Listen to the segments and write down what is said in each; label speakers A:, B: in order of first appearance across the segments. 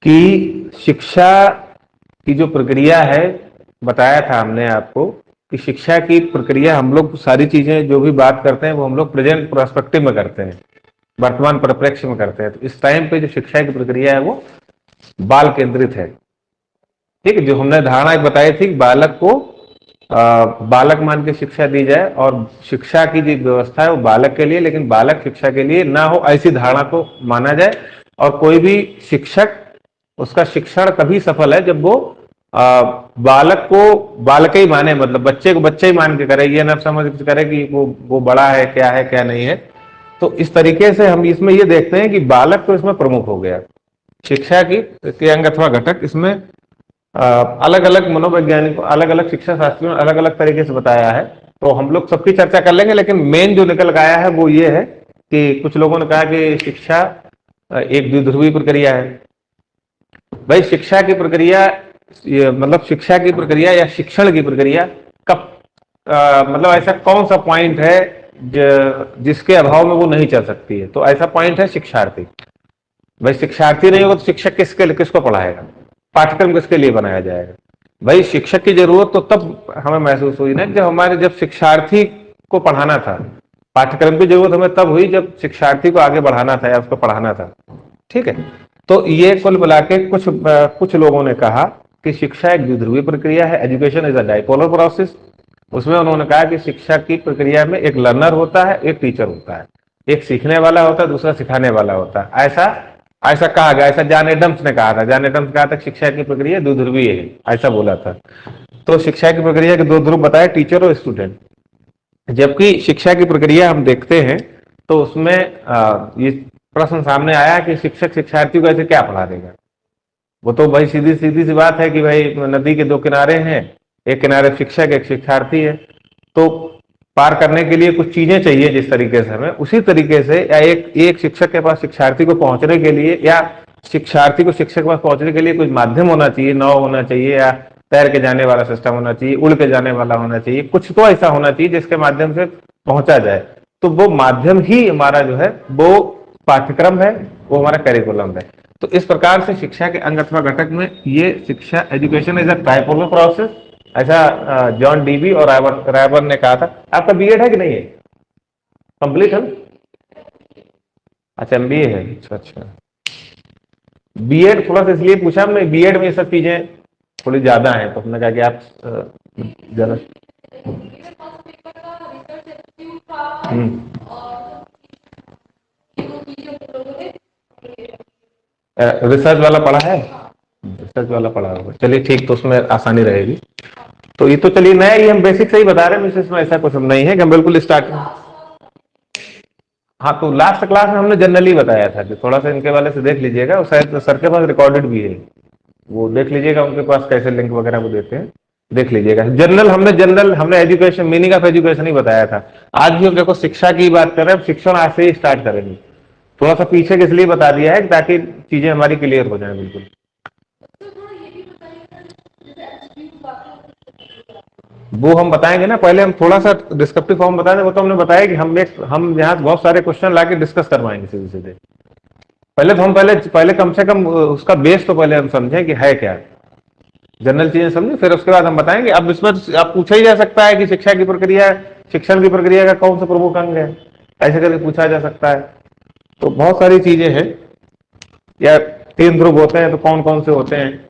A: कि शिक्षा की जो प्रक्रिया है, बताया था हमने आपको कि शिक्षा की प्रक्रिया हम लोग सारी चीजें जो भी बात करते हैं वो हम लोग प्रेजेंट प्रोस्पेक्टिव में करते हैं, वर्तमान परिप्रेक्ष्य में करते हैं। तो इस टाइम पे जो शिक्षा की प्रक्रिया है वो बाल केंद्रित है। ठीक है, जो हमने धारणा एक बताई थी, बालक को बालक मान के शिक्षा दी जाए और शिक्षा की जो व्यवस्था है वो बालक के लिए, लेकिन बालक शिक्षा के लिए ना हो, ऐसी धारणा को माना जाए। और कोई भी शिक्षक, उसका शिक्षण तभी सफल है जब वो बालक को बालक ही माने, मतलब बच्चे को बच्चे ही मान के करे, ये ना समझ के करे कि वो बड़ा है क्या नहीं है। तो इस तरीके से हम इसमें ये देखते हैं कि बालक तो इसमें प्रमुख हो गया। शिक्षा की के अंग अथवा घटक इसमें अलग अलग मनोवैज्ञानिकों, अलग अलग शिक्षा शास्त्रियों ने अलग अलग तरीके से बताया है। तो हम लोग सबकी चर्चा कर लेंगे, लेकिन मेन जो निकल आया है वो ये है कि कुछ लोगों ने कहा कि शिक्षा एक द्विध्रुवी प्रक्रिया है। भाई शिक्षा की प्रक्रिया, मतलब शिक्षा की प्रक्रिया या शिक्षण की प्रक्रिया कब, मतलब ऐसा कौन सा पॉइंट है जिसके अभाव में वो नहीं चल सकती है? तो ऐसा पॉइंट है शिक्षार्थी। भाई शिक्षार्थी नहीं होगा तो शिक्षक किसको पढ़ाएगा? पाठ्यक्रम किसके लिए बनाया जाएगा? भाई शिक्षक की जरूरत तो तब हमें महसूस हुई ना जब शिक्षार्थी को पढ़ाना था। पाठ्यक्रम की जरूरत हमें तब हुई जब शिक्षार्थी को आगे बढ़ाना था या उसको पढ़ाना था। ठीक है, तो ये कुल मिला के कुछ लोगों ने कहा कि शिक्षा एक द्विध्रुवीय प्रक्रिया है, education is a dipolar process. उसमें उन्होंने कहा कि शिक्षा की प्रक्रिया में एक लर्नर होता है, एक टीचर होता है, एक सीखने वाला होता है, दूसरा सिखाने वाला होता है। ऐसा ऐसा कहा गया, ऐसा जॉन एडम्स ने कहा था। जॉन एडम्स कहा था शिक्षा की प्रक्रिया द्विध्रुवीय है, ऐसा बोला था। तो शिक्षा की प्रक्रिया के दो ध्रुव बताए, टीचर और स्टूडेंट। जबकि शिक्षा की प्रक्रिया हम देखते हैं तो उसमें ये प्रश्न सामने आया कि शिक्षक शिक्षार्थी को ऐसे क्या पढ़ा देगा? वो तो भाई सीधी सीधी सी बात है कि भाई नदी के दो किनारे हैं, एक किनारे शिक्षक एक शिक्षार्थी है, तो पार करने के लिए कुछ चीजें चाहिए। जिस तरीके से हमें उसी तरीके से, या एक शिक्षक के पास शिक्षार्थी को पहुंचने के लिए, या शिक्षार्थी को शिक्षक के पास पहुंचने के लिए कुछ माध्यम होना चाहिए, नाव होना चाहिए, या तैर के जाने वाला सिस्टम होना चाहिए, उड़ के जाने वाला होना चाहिए, कुछ तो ऐसा होना चाहिए जिसके माध्यम से पहुंचा जाए। तो वो माध्यम ही हमारा जो है वो पाठ्यक्रम है, वो हमारा करिकुलम है। तो इस प्रकार से शिक्षा के अंग अथवा घटक में ये शिक्षा, education is a tripolar process, ऐसा जॉन डीबी और रायबर्न ने कहा था। आपका बीएड है कि नहीं है? कंप्लीट है? अच्छा, एमबीए है। अच्छा अच्छा, बीएड थोड़ा सा इसलिए पूछा हमने, बीएड में ये सब चीजें थोड़ी ज्यादा हैं, तो हमने कहा कि आप ज्यादा रिसर्च वाला पढ़ा है, रिसर्च वाला पढ़ा होगा। चलिए ठीक, तो उसमें आसानी रहेगी। तो ये तो चलिए नया, ये हम बेसिक से ही बता रहे हैं, इसमें ऐसा कुछ नहीं है कि हम बिल्कुल स्टार्ट। हाँ, तो लास्ट क्लास में हमने जनरली बताया था कि थोड़ा सा इनके वाले से देख लीजिएगा, शायद सर के पास रिकॉर्डेड भी है, वो देख लीजिएगा, उनके पास कैसे लिंक वगैरह वो देते हैं, देख लीजिएगा। जनरल हमने एजुकेशन, मीनिंग ऑफ एजुकेशन ही बताया था। आज भी हम देखो शिक्षा की बात कर रहे हैं, शिक्षण आज से ही स्टार्ट करेंगे। थोड़ा सा पीछे किस लिए बता दिया है ताकि चीजें हमारी क्लियर हो जाए बिल्कुल। वो हम बताएंगे ना, पहले हम थोड़ा सा डिस्क्रिप्टिव फॉर्म बता दें। वो तो हमने बताया कि हम यहाँ बहुत सारे क्वेश्चन लाके डिस्कस करवाएंगे सीधे सीधे। पहले तो हम पहले कम से कम उसका बेस तो पहले हम समझें कि है क्या, जनरल चीजें समझे, फिर उसके बाद हम बताएंगे। अब इसमें आप पूछा ही जा सकता है कि शिक्षा की प्रक्रिया, शिक्षण की प्रक्रिया का कौन सा प्रमुख अंग है, ऐसे करके पूछा जा सकता है। तो बहुत सारी चीजें हैं, या 3 ध्रुव होते हैं तो कौन कौन से होते हैं।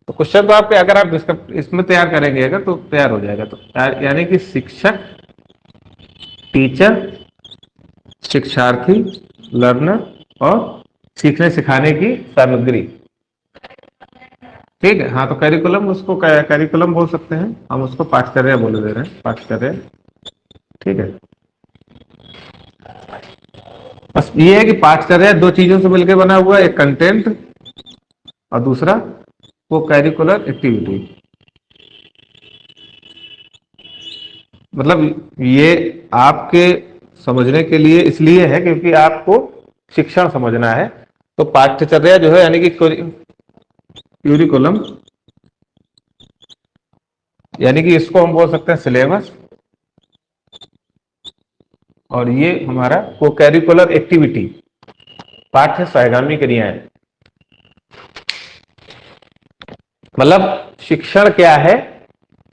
A: तो क्वेश्चन तो आपके, अगर आप इसमें तैयार करेंगे अगर, तो तैयार हो जाएगा। तो यानी कि शिक्षक, टीचर, शिक्षार्थी, लर्नर, और सीखने सिखाने की सामग्री। ठीक है, हाँ, तो करिकुलम, उसको करिकुलम बोल सकते हैं हम, उसको पाठचर्या बोले दे रहे हैं, पाठचर्या। ठीक है, बस ये है कि पाठचर्या दो चीजों से मिलकर बना हुआ है, एक कंटेंट और दूसरा वो करिकुलर एक्टिविटी। मतलब ये आपके समझने के लिए इसलिए है क्योंकि आपको शिक्षण समझना है। तो पाठ्यचर्या जो है, यानी कि क्यूरिकुलम, यानी कि इसको हम बोल सकते हैं सिलेबस, और ये हमारा को करिकुलर एक्टिविटी, पाठ्य सहगामी क्रियाएं। मतलब शिक्षण क्या है,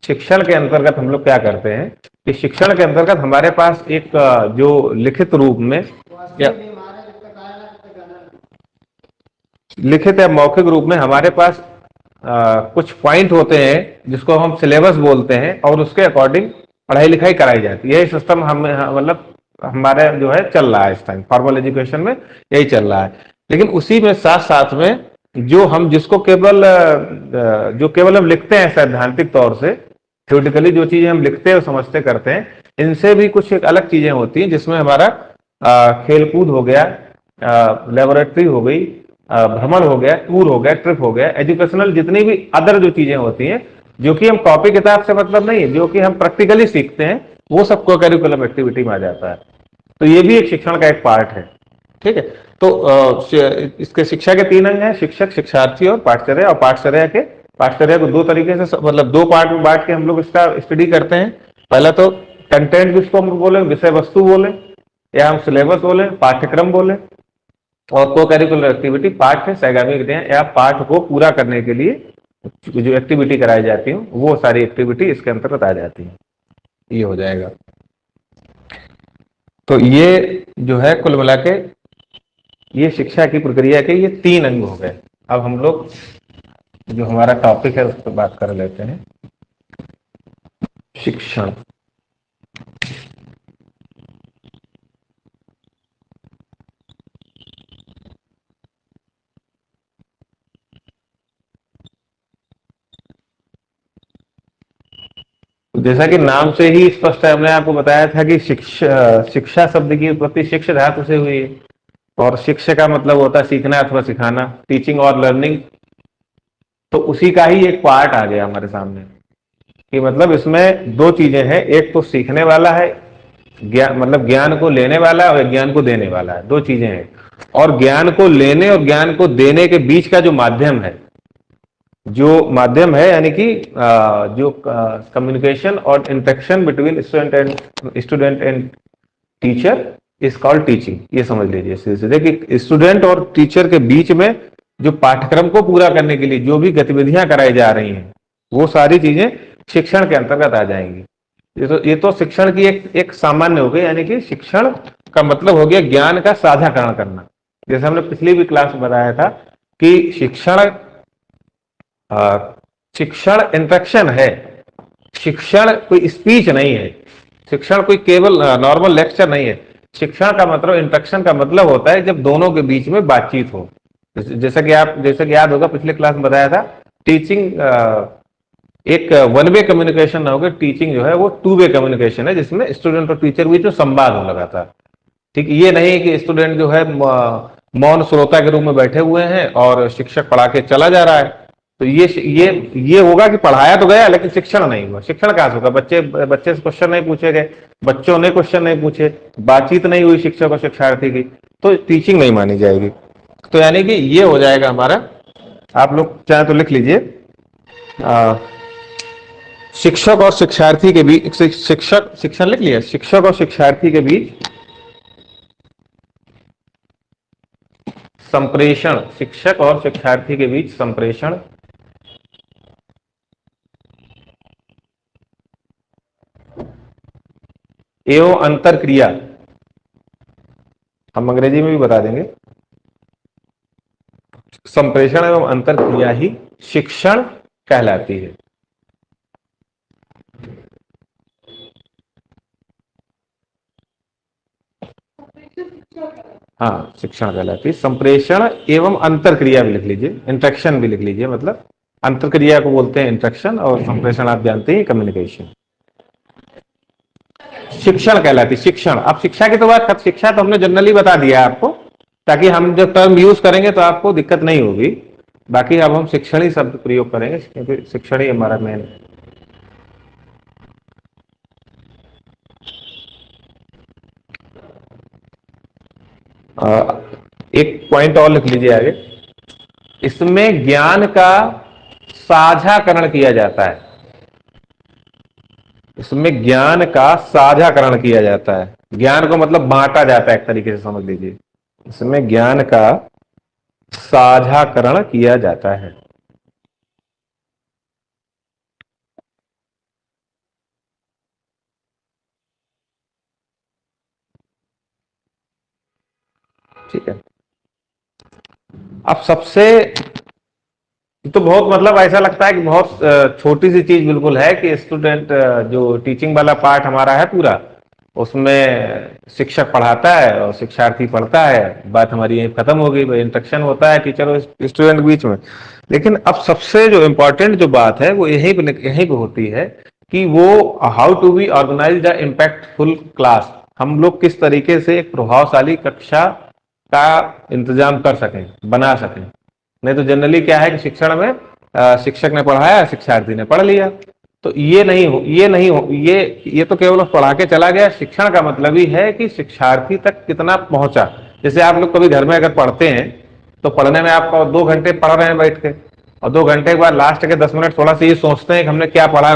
A: शिक्षण के अंतर्गत हम लोग क्या करते हैं कि शिक्षण के अंतर्गत हमारे पास एक जो लिखित रूप में या लिखित या मौखिक रूप में हमारे पास कुछ पॉइंट होते हैं जिसको हम सिलेबस बोलते हैं और उसके अकॉर्डिंग पढ़ाई लिखाई कराई जाती है। यही सिस्टम हम मतलब हमारे जो है चल रहा है इस टाइम फॉर्मल एजुकेशन में, यही चल रहा है। लेकिन उसी में साथ साथ में जो हम जिसको केवल जो केवल हम लिखते हैं सैद्धांतिक तौर से, थ्योरेटिकली जो चीजें हम लिखते हैं और समझते करते हैं, इनसे भी कुछ एक अलग चीजें होती हैं जिसमें हमारा खेलकूद हो गया, लेबोरेटरी हो गई, भ्रमण हो गया, टूर हो गया, ट्रिप हो गया, एजुकेशनल जितनी भी अदर जो चीजें होती हैं जो कि हम कॉपी किताब से मतलब नहीं है, जो कि हम प्रैक्टिकली सीखते हैं, वो सब को करिकुलम एक्टिविटी में आ जाता है। तो ये भी एक शिक्षण का एक पार्ट है। ठीक है। तो इसके शिक्षा के 3 अंग हैं, शिक्षक, शिक्षार्थी और पाठचर्या। और पाठचर्या को 2 तरीके से मतलब 2 पार्ट में बांट के हम लोग इसका स्टडी करते हैं। पहला तो कंटेंट जिसको हम बोले, विषय वस्तु बोले, या हम सिलेबस बोले, पाठ्यक्रम बोले, और को करिकुलर एक्टिविटी पाठ है, सहगामी क्रिया या पाठ को पूरा करने के लिए जो एक्टिविटी कराई जाती है वो सारी एक्टिविटी इसके अंतर्गत आ जाती है। ये हो जाएगा। तो ये जो है कुल मिला के ये शिक्षा की प्रक्रिया के ये 3 अंग हो गए। अब हम लोग जो हमारा टॉपिक है उस पर बात कर लेते हैं। शिक्षण। जैसा कि नाम से ही स्पष्ट है, हमने आपको बताया था कि शिक्षा शब्द की उत्पत्ति शिक्ष धातु से हुई है, और शिक्षा का मतलब होता है सीखना अथवा सिखाना, टीचिंग और लर्निंग। तो उसी का ही एक पार्ट आ गया हमारे सामने कि मतलब इसमें 2 चीजें हैं, एक तो सीखने वाला है, ज्ञान मतलब ज्ञान को लेने वाला और ज्ञान को देने वाला है, 2 चीजें हैं। और ज्ञान को लेने और ज्ञान को देने के बीच का जो माध्यम है, यानी कि जो कम्युनिकेशन और interaction between student and teacher is called teaching. ये समझ लीजिए सीधे कि स्टूडेंट और टीचर के बीच में जो पाठ्यक्रम को पूरा करने के लिए जो भी गतिविधियां कराई जा रही हैं, वो सारी चीजें शिक्षण के अंतर्गत आ जाएंगी। ये तो शिक्षण की एक सामान्य हो गई, यानी कि शिक्षण का मतलब हो गया ज्ञान का साझाकरण करना। जैसे हमने पिछली भी क्लास में बताया था कि शिक्षण इंटरेक्शन है, शिक्षण कोई स्पीच नहीं है, शिक्षण कोई केवल नॉर्मल लेक्चर नहीं है। शिक्षण का मतलब, इंटरेक्शन का मतलब होता है जब दोनों के बीच में बातचीत हो। जैसा कि याद होगा पिछले क्लास में बताया था, टीचिंग एक 1 वे कम्युनिकेशन ना होगा, टीचिंग जो है वो 2 वे कम्युनिकेशन है, जिसमें स्टूडेंट और टीचर बीच में संवाद होने लगा था। ठीक, ये नहीं कि स्टूडेंट जो है मौन श्रोता के रूप में बैठे हुए हैं और शिक्षक पढ़ा के चला जा रहा है। तो ये होगा कि पढ़ाया तो गया लेकिन शिक्षण नहीं हुआ। शिक्षण कहां से होगा? बच्चे से क्वेश्चन नहीं पूछे गए, बच्चों ने क्वेश्चन नहीं पूछे, बातचीत नहीं हुई शिक्षक और शिक्षार्थी की, तो टीचिंग नहीं मानी जाएगी। तो यानी कि ये हो जाएगा हमारा, आप लोग चाहे तो लिख लीजिए, शिक्षक और शिक्षार्थी के बीच, शिक्षण लिख लिया, शिक्षक और शिक्षार्थी के बीच संप्रेषण, शिक्षक और शिक्षार्थी के बीच संप्रेषण एवं अंतरक्रिया, हम अंग्रेजी में भी बता देंगे, संप्रेषण एवं अंतरक्रिया ही शिक्षण कहलाती है। हाँ, शिक्षण कहलाती है। संप्रेषण एवं अंतरक्रिया भी लिख लीजिए, इंटरेक्शन भी लिख लीजिए, मतलब अंतरक्रिया को बोलते हैं इंटरेक्शन, और संप्रेषण आप जानते हैं कम्युनिकेशन। शिक्षण कहलाती, शिक्षण। अब शिक्षा की तो बात, शिक्षा तो हमने जनरली बता दिया आपको, ताकि हम जब टर्म यूज करेंगे तो आपको दिक्कत नहीं होगी। बाकी अब हम शिक्षण ही शब्द प्रयोग करेंगे क्योंकि शिक्षण ही हमारा मेन। एक पॉइंट और लिख लीजिए आगे, इसमें ज्ञान का साझाकरण किया जाता है, इसमें ज्ञान का साझाकरण किया जाता है। ज्ञान को मतलब बांटा जाता है, एक तरीके से समझ लीजिए, इसमें ज्ञान का साझाकरण किया जाता है। ठीक है। अब सबसे तो बहुत मतलब ऐसा लगता है कि बहुत छोटी सी चीज बिल्कुल है कि स्टूडेंट जो टीचिंग वाला पार्ट हमारा है पूरा, उसमें शिक्षक पढ़ाता है और शिक्षार्थी पढ़ता है, बात हमारी यही खत्म हो गई, इंस्ट्रक्शन होता है टीचर और स्टूडेंट के बीच में। लेकिन अब सबसे जो इम्पोर्टेंट जो बात है वो यही पे होती है कि वो how to be organise the impactful class, हम लोग किस तरीके से एक प्रभावशाली कक्षा का इंतजाम कर सकें, बना सकें। नहीं तो जनरली क्या है कि शिक्षण में शिक्षक ने पढ़ाया, शिक्षार्थी ने पढ़ लिया, तो ये तो केवल पढ़ा के चला गया। शिक्षण का मतलब ही है कि शिक्षार्थी तक कितना पहुंचा। जैसे आप लोग कभी घर में अगर पढ़ते हैं तो पढ़ने में आप 2 घंटे पढ़ रहे हैं बैठ के, और 2 घंटे के बाद लास्ट के 10 मिनट थोड़ा सा ये सोचते हैं कि हमने क्या पढ़ा,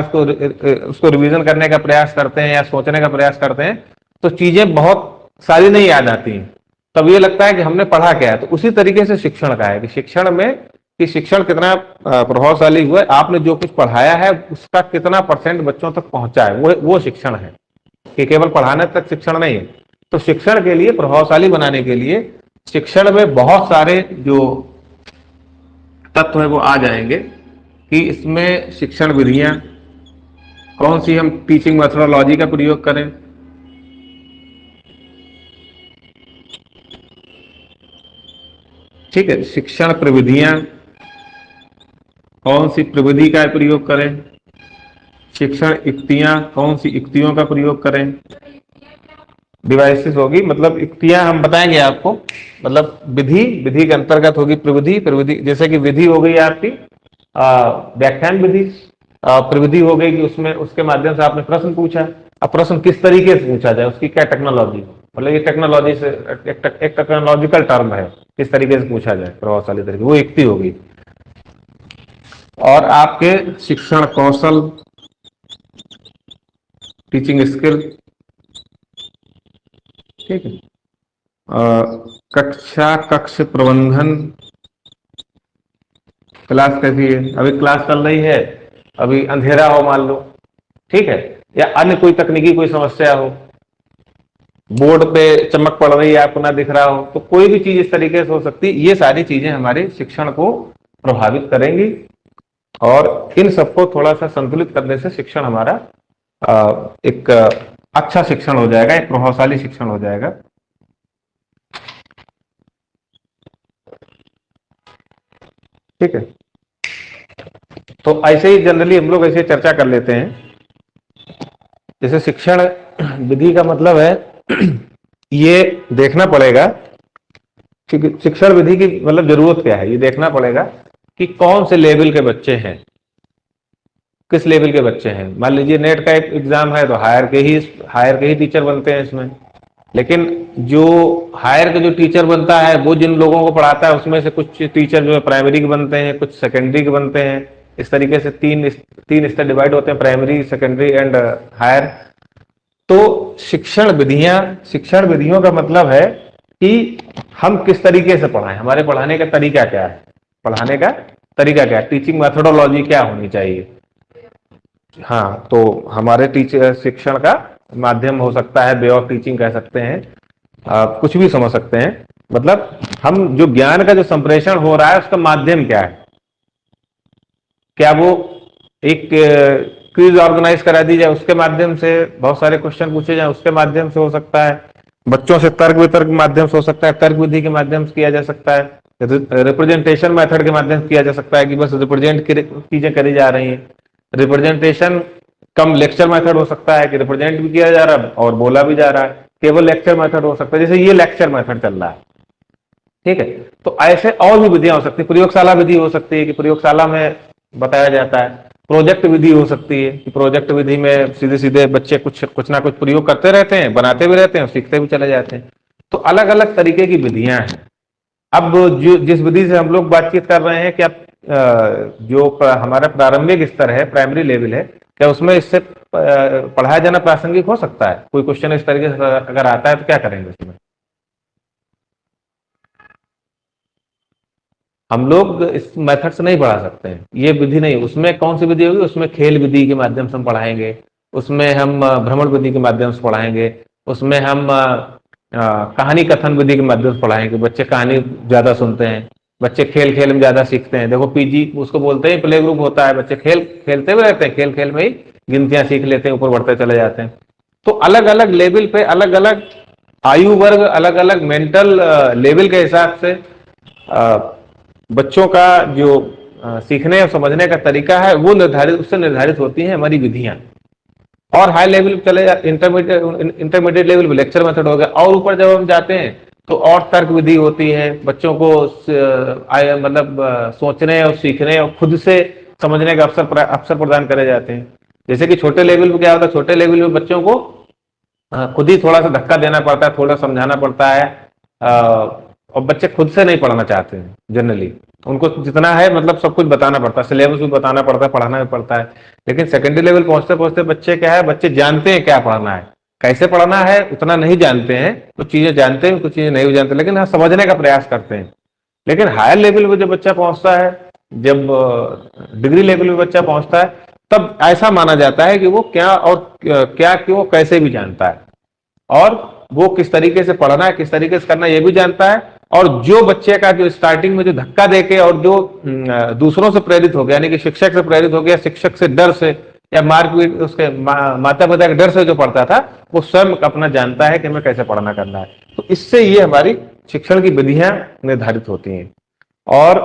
A: उसको रिवीजन करने का प्रयास करते हैं या सोचने का प्रयास करते हैं, तो चीजें बहुत सारी नहीं याद आती हैं, तब ये लगता है कि हमने पढ़ा क्या है। तो उसी तरीके से शिक्षण का है कि शिक्षण में कि शिक्षण कितना प्रभावशाली हुआ है, आपने जो कुछ पढ़ाया है उसका कितना % बच्चों तक पहुंचा है, वो शिक्षण है, कि केवल पढ़ाने तक शिक्षण नहीं है। तो शिक्षण के लिए प्रभावशाली बनाने के लिए शिक्षण में बहुत सारे जो तत्व है वो आ जाएंगे कि इसमें शिक्षण विधियां कौन सी हम टीचिंग मेथोडोलॉजी का प्रयोग करें, ठीक है, शिक्षण प्रविधियां कौन सी प्रविधि का प्रयोग करें, शिक्षण युक्तियां कौन सी युक्तियों का प्रयोग करें, डिवाइसेस होगी, मतलब युक्तियां हम बताएंगे आपको, मतलब विधि के अंतर्गत होगी प्रविधि जैसे कि विधि हो गई आपकी व्याख्यान विधि, प्रविधि हो गई कि उसमें उसके माध्यम से आपने प्रश्न पूछा। अब प्रश्न किस तरीके से पूछा जाए, उसकी क्या टेक्नोलॉजी, मतलब ये टेक्नोलॉजी से एक टेक्नोलॉजिकल टर्म है, किस तरीके से पूछा जाए प्रभावशाली तरीके, वो युक्ति होगी। और आपके शिक्षण कौशल, टीचिंग स्किल, ठीक है, कक्ष प्रबंधन, क्लास कैसी है, अभी क्लास चल रही है, अभी अंधेरा हो मान लो, ठीक है, या अन्य कोई तकनीकी कोई समस्या हो, बोर्ड पे चमक पड़ रही है आपको ना दिख रहा हो, तो कोई भी चीज इस तरीके से हो सकती है। ये सारी चीजें हमारे शिक्षण को प्रभावित करेंगी और इन सबको थोड़ा सा संतुलित करने से शिक्षण हमारा एक अच्छा शिक्षण हो जाएगा, एक प्रभावशाली शिक्षण हो जाएगा। ठीक है, तो ऐसे ही जनरली हम लोग ऐसे चर्चा कर लेते हैं। जैसे शिक्षण विधि का मतलब है ये देखना पड़ेगा कि शिक्षण विधि की मतलब जरूरत क्या है, ये देखना पड़ेगा कि कौन से लेवल के बच्चे हैं, किस लेवल के बच्चे हैं। मान लीजिए नेट का एक एग्जाम है तो हायर के ही टीचर बनते हैं इसमें, लेकिन जो हायर के जो टीचर बनता है वो जिन लोगों को पढ़ाता है उसमें से कुछ टीचर जो है प्राइमरी के बनते हैं, कुछ सेकेंडरी के बनते हैं। इस तरीके से तीन स्तर डिवाइड होते हैं, प्राइमरी, सेकेंडरी एंड हायर। तो शिक्षण विधियों का मतलब है कि हम किस तरीके से पढ़ाएं, हमारे पढ़ाने का तरीका क्या है, टीचिंग मेथोडोलॉजी क्या होनी चाहिए। हाँ, तो हमारे टीचर शिक्षण का माध्यम हो सकता है, वे ऑफ टीचिंग कह सकते हैं, कुछ भी समझ सकते हैं। मतलब हम जो ज्ञान का जो संप्रेषण हो रहा है उसका माध्यम क्या है, क्या वो एक क्विज ऑर्गेनाइज करा दी जाए उसके माध्यम से बहुत सारे क्वेश्चन पूछे जाए, उसके माध्यम से हो सकता है। बच्चों से तर्क वितर्क के माध्यम से हो सकता है, तर्क विधि के माध्यम से किया जा सकता है, रिप्रेजेंटेशन मेथड के माध्यम से किया जा सकता है कि बस रिप्रेजेंट चीजें करी जा रही हैं। रिप्रेजेंटेशन कम लेक्चर मेथड हो सकता है कि रिप्रेजेंट भी किया जा रहा है और बोला भी जा रहा है, केवल लेक्चर मेथड हो सकता है, जैसे ये लेक्चर मेथड चल रहा है। ठीक है, तो ऐसे और भी विधियां हो सकती है। प्रयोगशाला विधि हो सकती है कि प्रयोगशाला में बताया जाता है। प्रोजेक्ट विधि हो सकती है कि प्रोजेक्ट विधि में सीधे सीधे बच्चे कुछ ना कुछ प्रयोग करते रहते हैं, बनाते भी रहते हैं, सीखते भी चले जाते हैं। तो अलग अलग तरीके की विधियां हैं। अब जो जिस विधि से हम लोग बातचीत कर रहे हैं, क्या जो हमारा प्रारंभिक स्तर है, प्राइमरी लेवल है, क्या उसमें इससे पढ़ाया जाना प्रासंगिक हो सकता है? कोई क्वेश्चन इस तरीके से अगर आता है तो क्या करेंगे उसमें? हम लोग इस मेथड से नहीं पढ़ा सकते हैं, ये विधि नहीं। उसमें कौन सी विधि होगी? उसमें खेल विधि के माध्यम से हम पढ़ाएंगे, उसमें हम भ्रमण विधि के माध्यम से पढ़ाएंगे, उसमें हम कहानी कथन विधि के माध्यम से पढ़ाएं कि बच्चे कहानी ज्यादा सुनते हैं, बच्चे खेल खेल में ज्यादा सीखते हैं। देखो पीजी उसको बोलते हैं, प्ले ग्रुप होता है, बच्चे खेल खेलते हुए रहते हैं, खेल खेल में ही गिनतियां सीख लेते हैं, ऊपर बढ़ते चले जाते हैं। तो अलग अलग लेवल पे अलग अलग आयु वर्ग, अलग अलग मेंटल लेवल के हिसाब से बच्चों का जो सीखने और समझने का तरीका है वो निर्धारित, उससे निर्धारित होती हैं हमारी विधियां। और हाई लेवल पे चले, इंटरमीडिएट लेवल पे लेक्चर मेथड हो गया, और ऊपर जब हम जाते हैं तो और तर्क विधि होती है, बच्चों को मतलब सोचने और सीखने और खुद से समझने का अवसर प्रदान करे जाते हैं। जैसे कि छोटे लेवल पे क्या होता है, छोटे लेवल पे बच्चों को खुद ही थोड़ा सा धक्का देना पड़ता है, थोड़ा समझाना पड़ता है, और बच्चे खुद से नहीं पढ़ना चाहते हैं जनरली। उनको जितना है मतलब सब कुछ बताना पड़ता है, सिलेबस भी बताना पड़ता है, पढ़ाना भी पड़ता है। लेकिन सेकेंडरी लेवल पहुंचते पहुंचते बच्चे क्या है, बच्चे जानते हैं क्या पढ़ना है, कैसे पढ़ना है उतना नहीं जानते हैं, कुछ चीजें जानते हैं कुछ चीजें नहीं भी जानते, लेकिन हाँ समझने का प्रयास करते हैं। लेकिन हायर लेवल पे जब बच्चा पहुंचता है, जब डिग्री लेवल पे बच्चा पहुंचता है, तब ऐसा माना जाता है कि वो क्या और क्या क्यों कैसे भी जानता है, और वो किस तरीके से पढ़ना है, किस तरीके से करना है ये भी जानता है। और जो बच्चे का जो स्टार्टिंग में जो धक्का देके और जो दूसरों से प्रेरित हो गया, यानी कि शिक्षक से प्रेरित हो गया, शिक्षक से डर से या मारपीट उसके माता पिता के डर से जो पढ़ता था, वो स्वयं अपना जानता है कि हमें कैसे पढ़ना करना है। तो इससे ये हमारी शिक्षण की विधियां निर्धारित होती हैं। और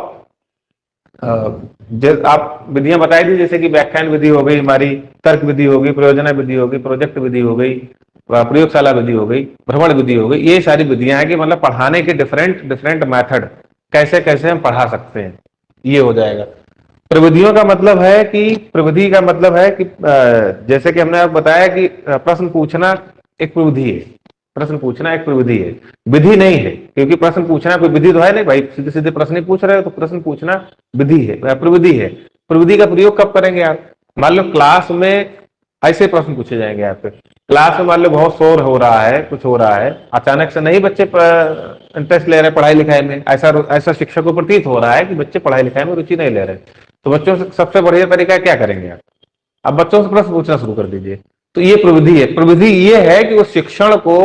A: आप विधियां बताई थी, जैसे कि व्याख्यान विधि हो गई हमारी, तर्क विधि होगी, प्रयोजना विधि होगी, प्रोजेक्ट विधि हो गई, प्रयोगशाला विधि हो गई, भ्रमण विधि हो गई। ये सारी विधियां हैं कि मतलब पढ़ाने के डिफरेंट डिफरेंट मेथड, कैसे कैसे हम पढ़ा सकते हैं, ये हो जाएगा। प्रविधियों का मतलब है कि, प्रविधि का मतलब है कि जैसे कि हमने आपको बताया कि प्रश्न पूछना एक प्रविधि है, प्रश्न पूछना एक प्रविधि है, विधि नहीं है। क्योंकि प्रश्न पूछना कोई विधि तो है नहीं भाई, सीधे सीधे प्रश्न ही पूछ रहे हो, तो प्रश्न पूछना विधि है, प्रविधि है। प्रविधि का प्रयोग कब करेंगे आप, मान लो क्लास में ऐसे प्रश्न पूछे जाएंगे आपके, क्लास में मान लो बहुत शोर हो रहा है, कुछ हो रहा है, अचानक से नहीं बच्चे इंटरेस्ट ले रहे हैं पढ़ाई लिखाई में, ऐसा ऐसा शिक्षक को प्रतीत हो रहा है कि बच्चे पढ़ाई लिखाई में रुचि नहीं ले रहे, तो बच्चों से सबसे बढ़िया तरीका क्या करेंगे आप, अब बच्चों से प्रश्न पूछना शुरू कर दीजिए। तो ये प्रविधि है। प्रविधि ये है कि उस शिक्षण को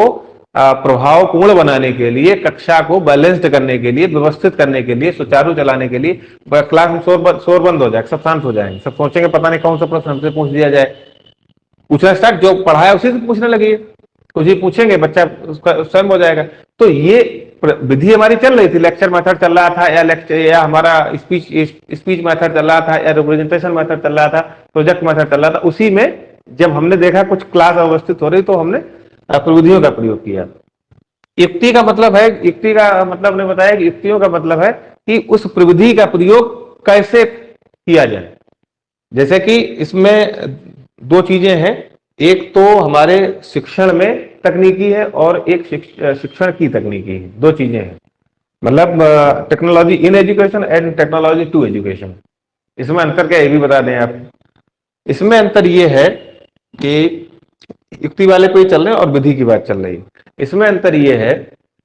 A: प्रभावपूर्ण बनाने के लिए, कक्षा को बैलेंस्ड करने के लिए, व्यवस्थित करने के लिए, सुचारू चलाने के लिए, क्लास में शोर बंद हो जाए, सब शांत हो जाएंगे, सब सोचेंगे पता नहीं कौन सा प्रश्न हमसे पूछ दिया जाए, पूछना स्टार्ट, जो पढ़ाया उसी से पूछने लगी, कुछ ही पूछेंगे, बच्चा उसका स्वयं हो जाएगा। तो ये विधि हमारी चल रही थी, लेक्चर मेथड चल रहा था, या लेक्चर या हमारा स्पीच मेथड चल रहा था, या रिप्रेजेंटेशन मेथड चल रहा था, प्रोजेक्ट मेथड चल रहा था। उसी में जब हमने देखा कुछ क्लास अवस्थित हो रही, तो हमने प्रविधियों का प्रयोग किया। युक्ति का मतलब है, युक्ति का मतलब ने बताया कि युक्तियों का मतलब है कि उस प्रविधि का प्रयोग कैसे किया जाए। जैसे कि इसमें दो चीजें हैं, एक तो हमारे शिक्षण में तकनीकी है और एक शिक्षण की तकनीकी है, दो चीजें हैं। मतलब technology in education and technology to education, इसमें अंतर क्या है ये भी बता दें आप। इसमें अंतर ये है कि युक्ति वाले पे चल रहे हैं और विधि की बात चल रही है। इसमें अंतर ये है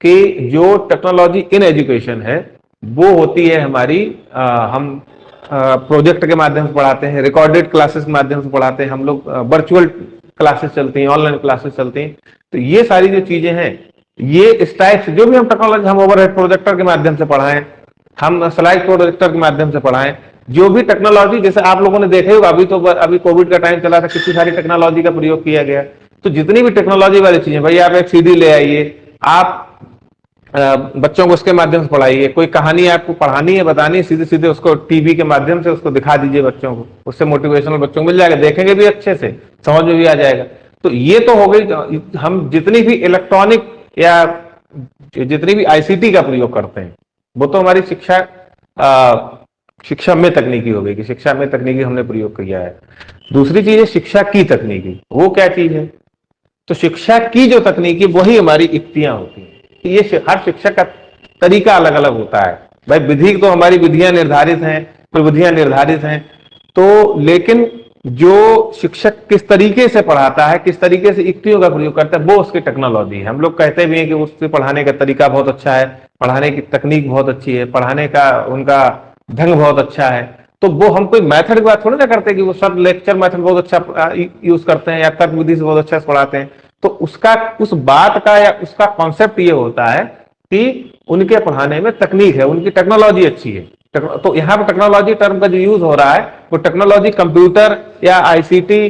A: कि जो टेक्नोलॉजी इन एजुकेशन है वो होती है हमारी, हम प्रोजेक्ट के माध्यम से पढ़ाते हैं, रिकॉर्डेड क्लासेस के माध्यम से पढ़ाते हैं, हम लोग वर्चुअल क्लासेस चलती हैं, ऑनलाइन क्लासेस चलती हैं। तो ये सारी जो चीजें हैं, ये इस टाइप से जो भी हम टेक्नोलॉजी, हम ओवरहेड प्रोजेक्टर के माध्यम से पढ़ाएं, हम स्लाइड प्रोजेक्टर के माध्यम से पढ़ाएं, जो भी टेक्नोलॉजी, जैसे आप लोगों ने देखे होगा, अभी कोविड का टाइम चला था, कितनी सारी टेक्नोलॉजी का प्रयोग किया गया। तो जितनी भी टेक्नोलॉजी वाली चीजें, भाई आप एक सीडी ले आइए, आप बच्चों को उसके माध्यम से पढ़ाइए, कोई कहानी आपको पढ़ानी है, बतानी है, सीधे सीधे उसको टीवी के माध्यम से उसको दिखा दीजिए बच्चों को, उससे मोटिवेशनल बच्चों को मिल जाएगा, देखेंगे भी अच्छे से, समझ में भी आ जाएगा। तो ये तो हो गई, हम जितनी भी इलेक्ट्रॉनिक या जितनी भी आईसीटी का प्रयोग करते हैं, वो तो हमारी शिक्षा में तकनीकी हो गई, कि शिक्षा में तकनीकी हमने प्रयोग किया है। दूसरी चीज है शिक्षा की तकनीकी, वो क्या चीज है, तो शिक्षा की जो तकनीकी वही हमारी युक्तियां होती हैं। ये हर शिक्षक का तरीका अलग अलग होता है भाई। विधि तो हमारी विधियां निर्धारित हैं, प्रविधियां निर्धारित हैं, तो लेकिन जो शिक्षक किस तरीके से पढ़ाता है, किस तरीके से युक्तियों का प्रयोग करता है, वो उसकी टेक्नोलॉजी है। हम लोग कहते भी हैं कि उससे पढ़ाने का तरीका बहुत अच्छा है, पढ़ाने की तकनीक बहुत अच्छी है, पढ़ाने का उनका ढंग बहुत अच्छा है। तो वो हम कोई मेथड की बात थोड़ी ना करते कि वो सब लेक्चर मेथड बहुत अच्छा यूज करते हैं या तर्क विधि से बहुत अच्छा से पढ़ाते हैं। तो उसका उस बात का या उसका कॉन्सेप्ट ये होता है कि उनके पढ़ाने में तकनीक है, उनकी टेक्नोलॉजी अच्छी है। तो यहाँ पर टेक्नोलॉजी टर्म का जो यूज हो रहा है वो टेक्नोलॉजी कंप्यूटर या आईसीटी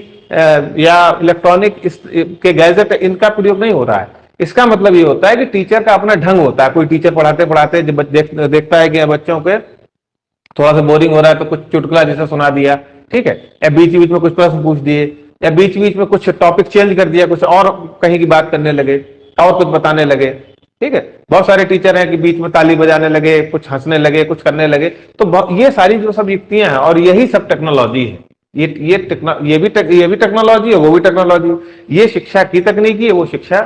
A: या इलेक्ट्रॉनिक के गैजेट इनका प्रयोग नहीं हो रहा है। इसका मतलब ये होता है कि टीचर का अपना ढंग होता है। कोई टीचर पढ़ाते पढ़ाते जब देखता है कि बच्चों के थोड़ा सा बोरिंग हो रहा है तो कुछ चुटकुला जैसा सुना दिया, ठीक है, या बीच बीच में कुछ प्रश्न पूछ दिए, या बीच बीच में कुछ टॉपिक चेंज कर दिया, कुछ और कहीं की बात करने लगे और कुछ बताने लगे, ठीक है। बहुत सारे टीचर हैं कि बीच में ताली बजाने लगे, कुछ हंसने लगे, कुछ करने लगे। तो ये सारी जो सब युक्तियां हैं और यही सब टेक्नोलॉजी है। ये भी टेक्नोलॉजी है, वो भी टेक्नोलॉजी। ये शिक्षा की तकनीकी है, वो शिक्षा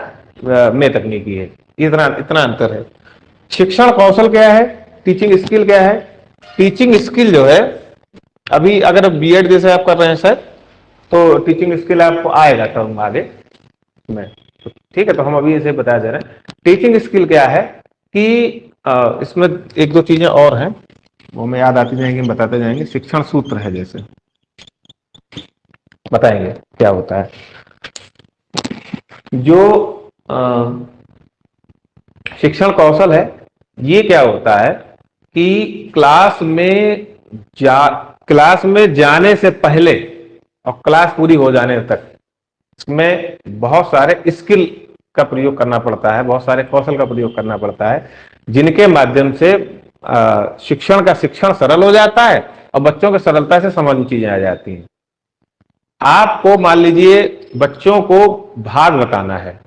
A: में तकनीकी है। इतना इतना अंतर है। शिक्षण कौशल क्या है, टीचिंग स्किल क्या है। टीचिंग स्किल जो है, अभी अगर बीएड जैसे आप कर रहे हैं सर, तो टीचिंग स्किल आपको आएगा टर्म आगे में, तो ठीक है। तो हम अभी इसे बता दे रहे हैं। टीचिंग स्किल क्या है कि इसमें एक दो चीजें और हैं, वो हमें याद आती जाएंगी, हम बताते जाएंगे। शिक्षण सूत्र है, जैसे बताएंगे क्या होता है। जो शिक्षण कौशल है, ये क्या होता है कि क्लास में जाने से पहले और क्लास पूरी हो जाने तक इसमें बहुत सारे स्किल का प्रयोग करना पड़ता है, बहुत सारे कौशल का प्रयोग करना पड़ता है, जिनके माध्यम से शिक्षण का शिक्षण सरल हो जाता है और बच्चों के सरलता से समझ में चीजें आ जाती हैं। आपको मान लीजिए बच्चों को भाग बताना है,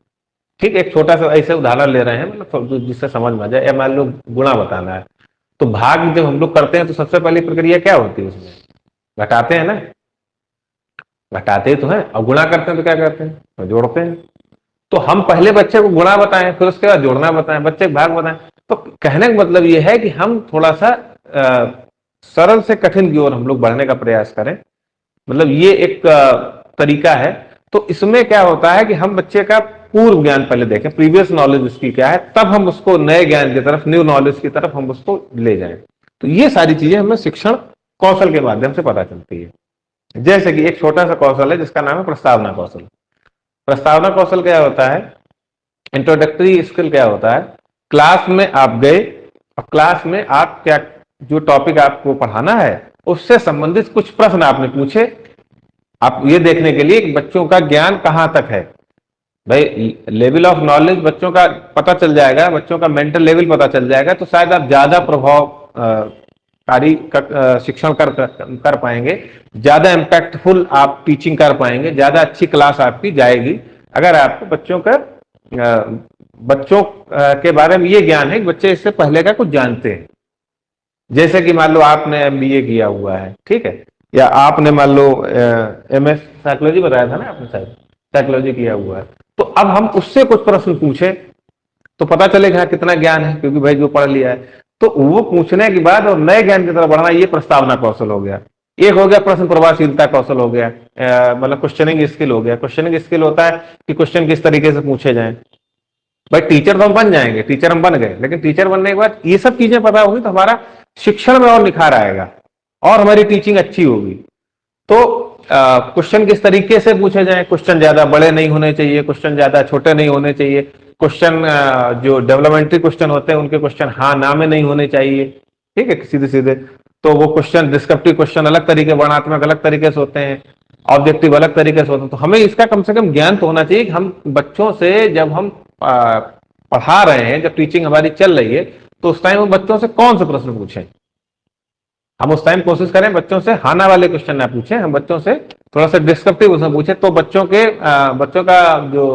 A: ठीक, एक छोटा सा ऐसे उदाहरण ले रहे हैं, मतलब जिससे समझ में आ जाए। या मान लो गुणा बताना है, तो भाग जब हम लोग करते हैं तो सबसे पहली प्रक्रिया क्या होती है, उसमें घटाते हैं ना, घटाते तो हैं। और गुणा करते हैं तो क्या करते हैं, तो जोड़ते हैं। तो हम पहले बच्चे को गुणा बताएं, फिर उसके बाद जोड़ना बताएं, बच्चे को भाग बताएं। तो कहने का मतलब ये है कि हम थोड़ा सा सरल से कठिन की ओर हम लोग बढ़ने का प्रयास करें, मतलब ये एक तरीका है। तो इसमें क्या होता है कि हम बच्चे का पूर्व ज्ञान पहले देखें, प्रीवियस नॉलेज उसकी क्या है, तब हम उसको नए ज्ञान की तरफ, न्यू नॉलेज की तरफ हम उसको ले जाएं। तो ये सारी चीजें हमें शिक्षण कौशल के माध्यम से पता चलती है। जैसे कि एक छोटा सा कौशल है जिसका नाम है प्रस्तावना कौशल। प्रस्तावना कौशल क्या होता है, इंट्रोडक्टरी स्किल क्या होता है। क्लास में आप गए और क्लास में आप क्या, जो टॉपिक आपको पढ़ाना है उससे संबंधित कुछ प्रश्न आपने पूछे, आप ये देखने के लिए कि बच्चों का ज्ञान कहां तक है। भाई लेवल ऑफ नॉलेज बच्चों का पता चल जाएगा, बच्चों का मेंटल लेवल पता चल जाएगा, तो शायद आप ज्यादा प्रभावकारी शिक्षण कर पाएंगे, ज्यादा इम्पैक्टफुल आप टीचिंग कर पाएंगे, ज्यादा अच्छी क्लास आपकी जाएगी अगर आपको बच्चों के बारे में ये ज्ञान है कि बच्चे इससे पहले का कुछ जानते हैं। जैसे कि मान लो आपने एमबीए किया हुआ है, ठीक है, या आपने मान लो एमएस साइकोलॉजी बताया था ना आपने, शायद साइकोलॉजी किया हुआ है, तो अब हम उससे कुछ प्रश्न पूछे तो पता चलेगा कितना ज्ञान है, क्योंकि भाई जो पढ़ लिया है। तो वो पूछने के बाद और नए ज्ञान की तरफ बढ़ना, ये प्रस्तावना कौशल हो गया। एक हो गया प्रश्न प्रभावशीलता कौशल हो गया, मतलब क्वेश्चनिंग स्किल हो गया। क्वेश्चनिंग स्किल होता है कि क्वेश्चन किस तरीके से पूछे जाएं। भाई टीचर तो हम बन जाएंगे, टीचर हम बन गए, लेकिन टीचर बनने के बाद ये सब चीजें पता होगी तो हमारा शिक्षण में और निखार आएगा और हमारी टीचिंग अच्छी होगी। तो क्वेश्चन किस तरीके से पूछे जाएं, क्वेश्चन ज्यादा बड़े नहीं होने चाहिए, क्वेश्चन ज्यादा छोटे नहीं होने चाहिए, क्वेश्चन जो डेवलपमेंट्री क्वेश्चन होते हैं उनके क्वेश्चन हाँ ना में नहीं होने चाहिए, ठीक है, सीधे सीधे। तो वो क्वेश्चन डिस्क्रिप्टिव क्वेश्चन अलग तरीके, वर्णनात्मक अलग तरीके से होते हैं, ऑब्जेक्टिव अलग तरीके से होते हैं। तो हमें इसका कम से कम ज्ञान तो होना चाहिए कि हम बच्चों से जब हम पढ़ा रहे हैं, जब टीचिंग हमारी चल रही है, तो उस टाइम हम बच्चों से कौन से प्रश्न पूछें। हम उस टाइम कोशिश करें बच्चों से हाना वाले क्वेश्चन ना पूछें, हम बच्चों से थोड़ा सा डिस्क्रिप्टिव उसमें पूछे, तो बच्चों का जो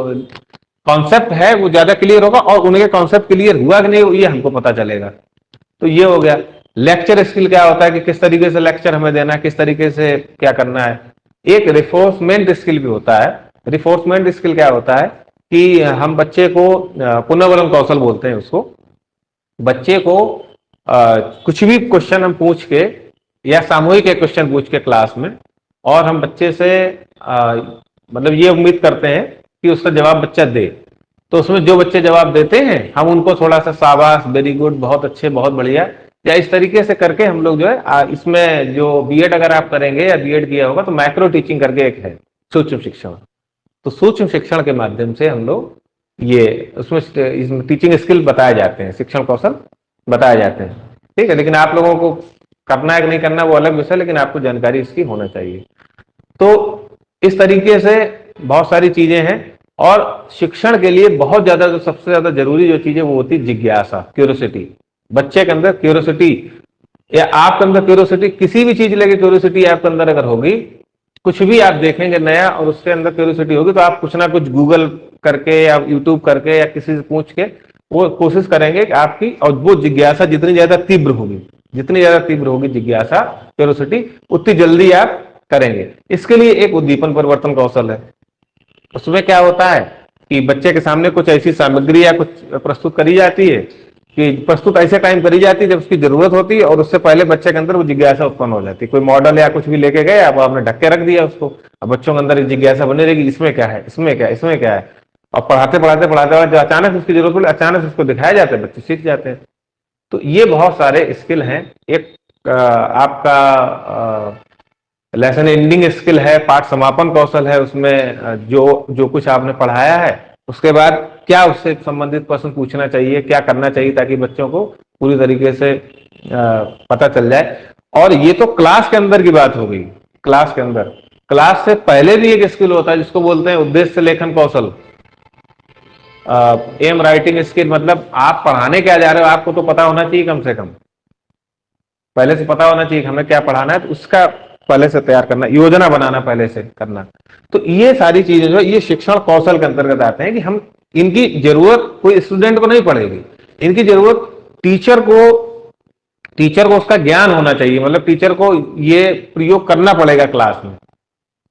A: कॉन्सेप्ट है वो ज्यादा क्लियर होगा, और उनके कॉन्सेप्ट क्लियर हुआ कि नहीं ये हमको पता चलेगा। तो ये हो गया। लेक्चर स्किल क्या होता है कि किस तरीके से लेक्चर हमें देना है, किस तरीके से क्या करना है। एक रिफोर्समेंट स्किल भी होता है। रिफोर्समेंट स्किल क्या होता है कि हम बच्चे को, पुनर्वलन कौशल बोलते हैं उसको, बच्चे को कुछ भी क्वेश्चन हम पूछ के या सामूहिक एक क्वेश्चन पूछ के क्लास में, और हम बच्चे से मतलब ये उम्मीद करते हैं कि उसका जवाब बच्चा दे। तो उसमें जो बच्चे जवाब देते हैं हम उनको थोड़ा सा शाबाश, वेरी गुड, बहुत अच्छे, बहुत बढ़िया, या इस तरीके से करके हम लोग जो है इसमें जो बीएड अगर आप करेंगे या बीएड किया होगा तो माइक्रो टीचिंग करके एक है, सूक्ष्म शिक्षण। तो सूक्ष्म शिक्षण के माध्यम से हम लोग ये इसमें टीचिंग स्किल बताए जाते हैं, शिक्षण कौशल बताए जाते हैं। ठीक है, लेकिन आप लोगों को करना है कि नहीं करना वो अलग विषय, लेकिन आपको जानकारी इसकी होना चाहिए। तो इस तरीके से बहुत सारी चीजें हैं, और शिक्षण के लिए बहुत ज्यादा जो सबसे ज्यादा जरूरी जो चीज है वो होती है जिज्ञासा, क्यूरियोसिटी। बच्चे के अंदर क्यूरियोसिटी या आपके अंदर क्यूरियोसिटी, किसी भी चीज लेके क्यूरियोसिटी आपके अंदर अगर होगी, कुछ भी आप देखेंगे नया और उसके अंदर क्यूरियोसिटी होगी, तो आप कुछ ना कुछ गूगल करके या यूट्यूब करके या किसी से पूछ के वो कोशिश करेंगे कि आपकी, और वो जिज्ञासा जितनी ज्यादा तीव्र होगी जिज्ञासा, क्यूरियोसिटी, उतनी जल्दी आप करेंगे। इसके लिए एक उद्दीपन परिवर्तन कौशल है। उसमें क्या होता है कि बच्चे के सामने कुछ ऐसी सामग्री या कुछ प्रस्तुत करी जाती है कि प्रस्तुत ऐसे टाइम करी जाती है जब उसकी जरूरत होती है, और उससे पहले बच्चे के अंदर वो जिज्ञासा उत्पन्न हो जाती है। कोई मॉडल या कुछ भी लेके गए, अब आपने ढक के रख दिया उसको, अब बच्चों के अंदर जिज्ञासा बनी रहेगी, इसमें क्या है, इसमें क्या है, इसमें क्या है। और पढ़ाते जो अचानक उसकी जरूरत पड़े, अचानक उसको दिखाया जाता है, बच्चे सीख जाते हैं। तो ये बहुत सारे स्किल हैं। एक आपका लेसन एंडिंग स्किल है, पाठ समापन कौशल है। उसमें जो कुछ आपने पढ़ाया है उसके बाद क्या उससे संबंधित प्रश्न पूछना चाहिए, क्या करना चाहिए, ताकि बच्चों को पूरी तरीके से पता चल जाए। और ये तो क्लास के अंदर की बात हो गई। क्लास के अंदर, क्लास से पहले भी एक स्किल होता है जिसको बोलते हैं उद्देश्य लेखन कौशल, एम राइटिंग स्किल। मतलब आप पढ़ाने क्या जा रहे हो, आपको तो पता होना चाहिए, कम से कम पहले से पता होना चाहिए कि हमें क्या पढ़ाना है, तो उसका पहले से तैयार करना, योजना बनाना पहले से करना। तो ये सारी चीजें जो ये शिक्षण कौशल के अंतर्गत आते हैं कि हम, इनकी जरूरत कोई स्टूडेंट को नहीं पड़ेगी, इनकी जरूरत टीचर को उसका ज्ञान होना चाहिए। मतलब टीचर को ये प्रयोग करना पड़ेगा क्लास में,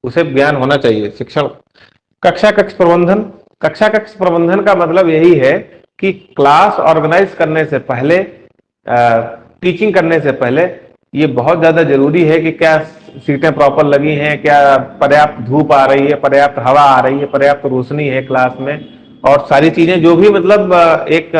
A: उसे ज्ञान होना चाहिए। शिक्षण कक्षा कक्ष प्रबंधन का मतलब यही है कि क्लास ऑर्गेनाइज करने से पहले, टीचिंग करने से पहले ये बहुत ज्यादा जरूरी है कि क्या सीटें प्रॉपर लगी हैं, क्या पर्याप्त धूप आ रही है, पर्याप्त हवा आ रही है, पर्याप्त रोशनी है क्लास में, और सारी चीजें जो भी मतलब एक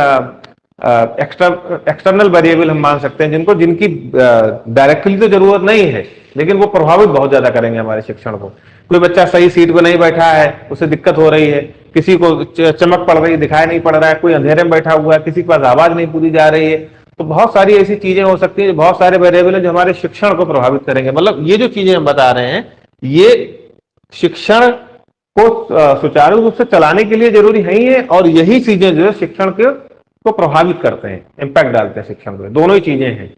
A: एक्सटर्नल वेरिएबल हम मान सकते हैं, जिनकी डायरेक्टली तो जरूरत नहीं है, लेकिन वो प्रभावित बहुत ज्यादा करेंगे हमारे शिक्षण को। कोई बच्चा सही सीट पर नहीं बैठा है, उसे दिक्कत हो रही है, किसी को चमक पड़ रही है, दिखाई नहीं पड़ रहा है, कोई अंधेरे में बैठा हुआ है, किसी के पास आवाज नहीं पूरी जा रही है। तो बहुत सारी ऐसी चीजें हो सकती हैं, बहुत सारे वेरिएबल हैं जो हमारे शिक्षण को प्रभावित करेंगे। मतलब ये जो चीजें हम बता रहे हैं, ये शिक्षण को सुचारू रूप से चलाने के लिए जरूरी है ही है, और यही चीजें जो है शिक्षण को प्रभावित करते हैं, इम्पैक्ट डालते हैं शिक्षण पे। दोनों ही चीजें हैं।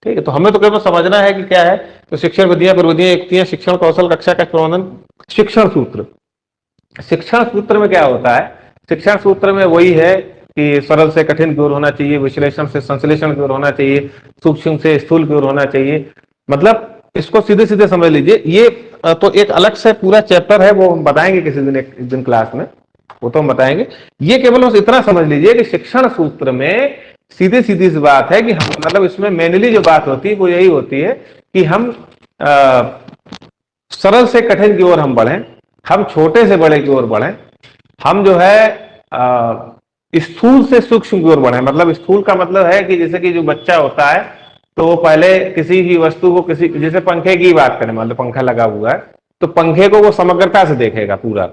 A: ठीक है, तो हमें तो केवल समझना है कि क्या है। तो शिक्षण विधियां, प्रविधियां, युक्तियां, शिक्षण कौशल, कक्षा का प्रबंधन, शिक्षण सूत्र। शिक्षण सूत्र में क्या होता है? शिक्षण सूत्र में वही है कि सरल से कठिन की ओर होना चाहिए, विश्लेषण से संश्लेषण की ओर होना चाहिए, सूक्ष्म से स्थूल की ओर होना चाहिए। मतलब इसको सीधे सीधे समझ लीजिए। ये तो एक अलग से पूरा चैप्टर है, वो हम बताएंगे किसी दिन, एक दिन क्लास में, वो तो हम बताएंगे। ये केवल बस इतना समझ लीजिए कि शिक्षण सूत्र में सीधी सीधी सी बात है कि हम, मतलब इसमें मेनली जो बात होती है वो यही होती है कि हम सरल से कठिन की ओर हम बढ़ें, हम छोटे से बड़े की ओर बढ़ें, हम जो है स्थूल से सूक्ष्म की ओर बढ़े। मतलब स्थूल का मतलब है कि जैसे कि जो बच्चा होता है तो वो पहले किसी भी वस्तु को, किसी, जैसे पंखे की बात करें, मतलब पंखा लगा हुआ है तो पंखे को वो समग्रता से देखेगा पूरा।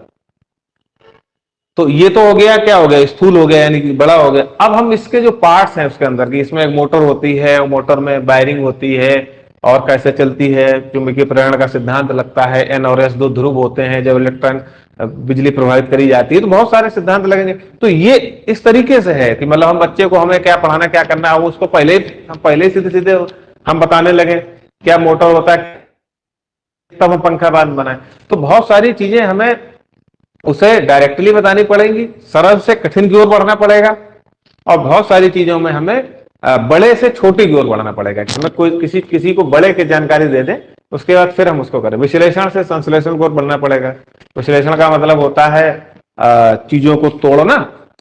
A: तो ये तो हो गया, क्या हो गया, स्थूल हो गया, यानी कि बड़ा हो गया। अब हम इसके जो पार्ट्स हैं उसके अंदर की, इसमें एक मोटर होती है, मोटर में वायरिंग होती है और कैसे चलती है, चुंबकीय प्रेरण का सिद्धांत लगता है, एन और एस दो ध्रुव होते हैं, जब इलेक्ट्रॉन बिजली प्रभावित करी जाती है तो बहुत सारे सिद्धांत लगेंगे। तो ये इस तरीके से है कि मतलब हम बच्चे को, हमें क्या पढ़ाना, क्या करना है, वो उसको पहले सीधे सीधे हम बताने लगे क्या मोटर होता है, तब हम पंखा बाद बनाए। तो बहुत सारी चीजें हमें उसे डायरेक्टली बतानी पड़ेगी, सरल से कठिन की ओर बढ़ना पड़ेगा, और बहुत सारी चीजों में हमें बड़े से छोटे की ओर बढ़ना पड़ेगा कि हमें कोई किसी को बड़े की जानकारी दे दें, उसके बाद फिर हम उसको करें। विश्लेषण से संश्लेषण की ओर बढ़ना पड़ेगा। विश्लेषण का मतलब होता है चीजों को तोड़ना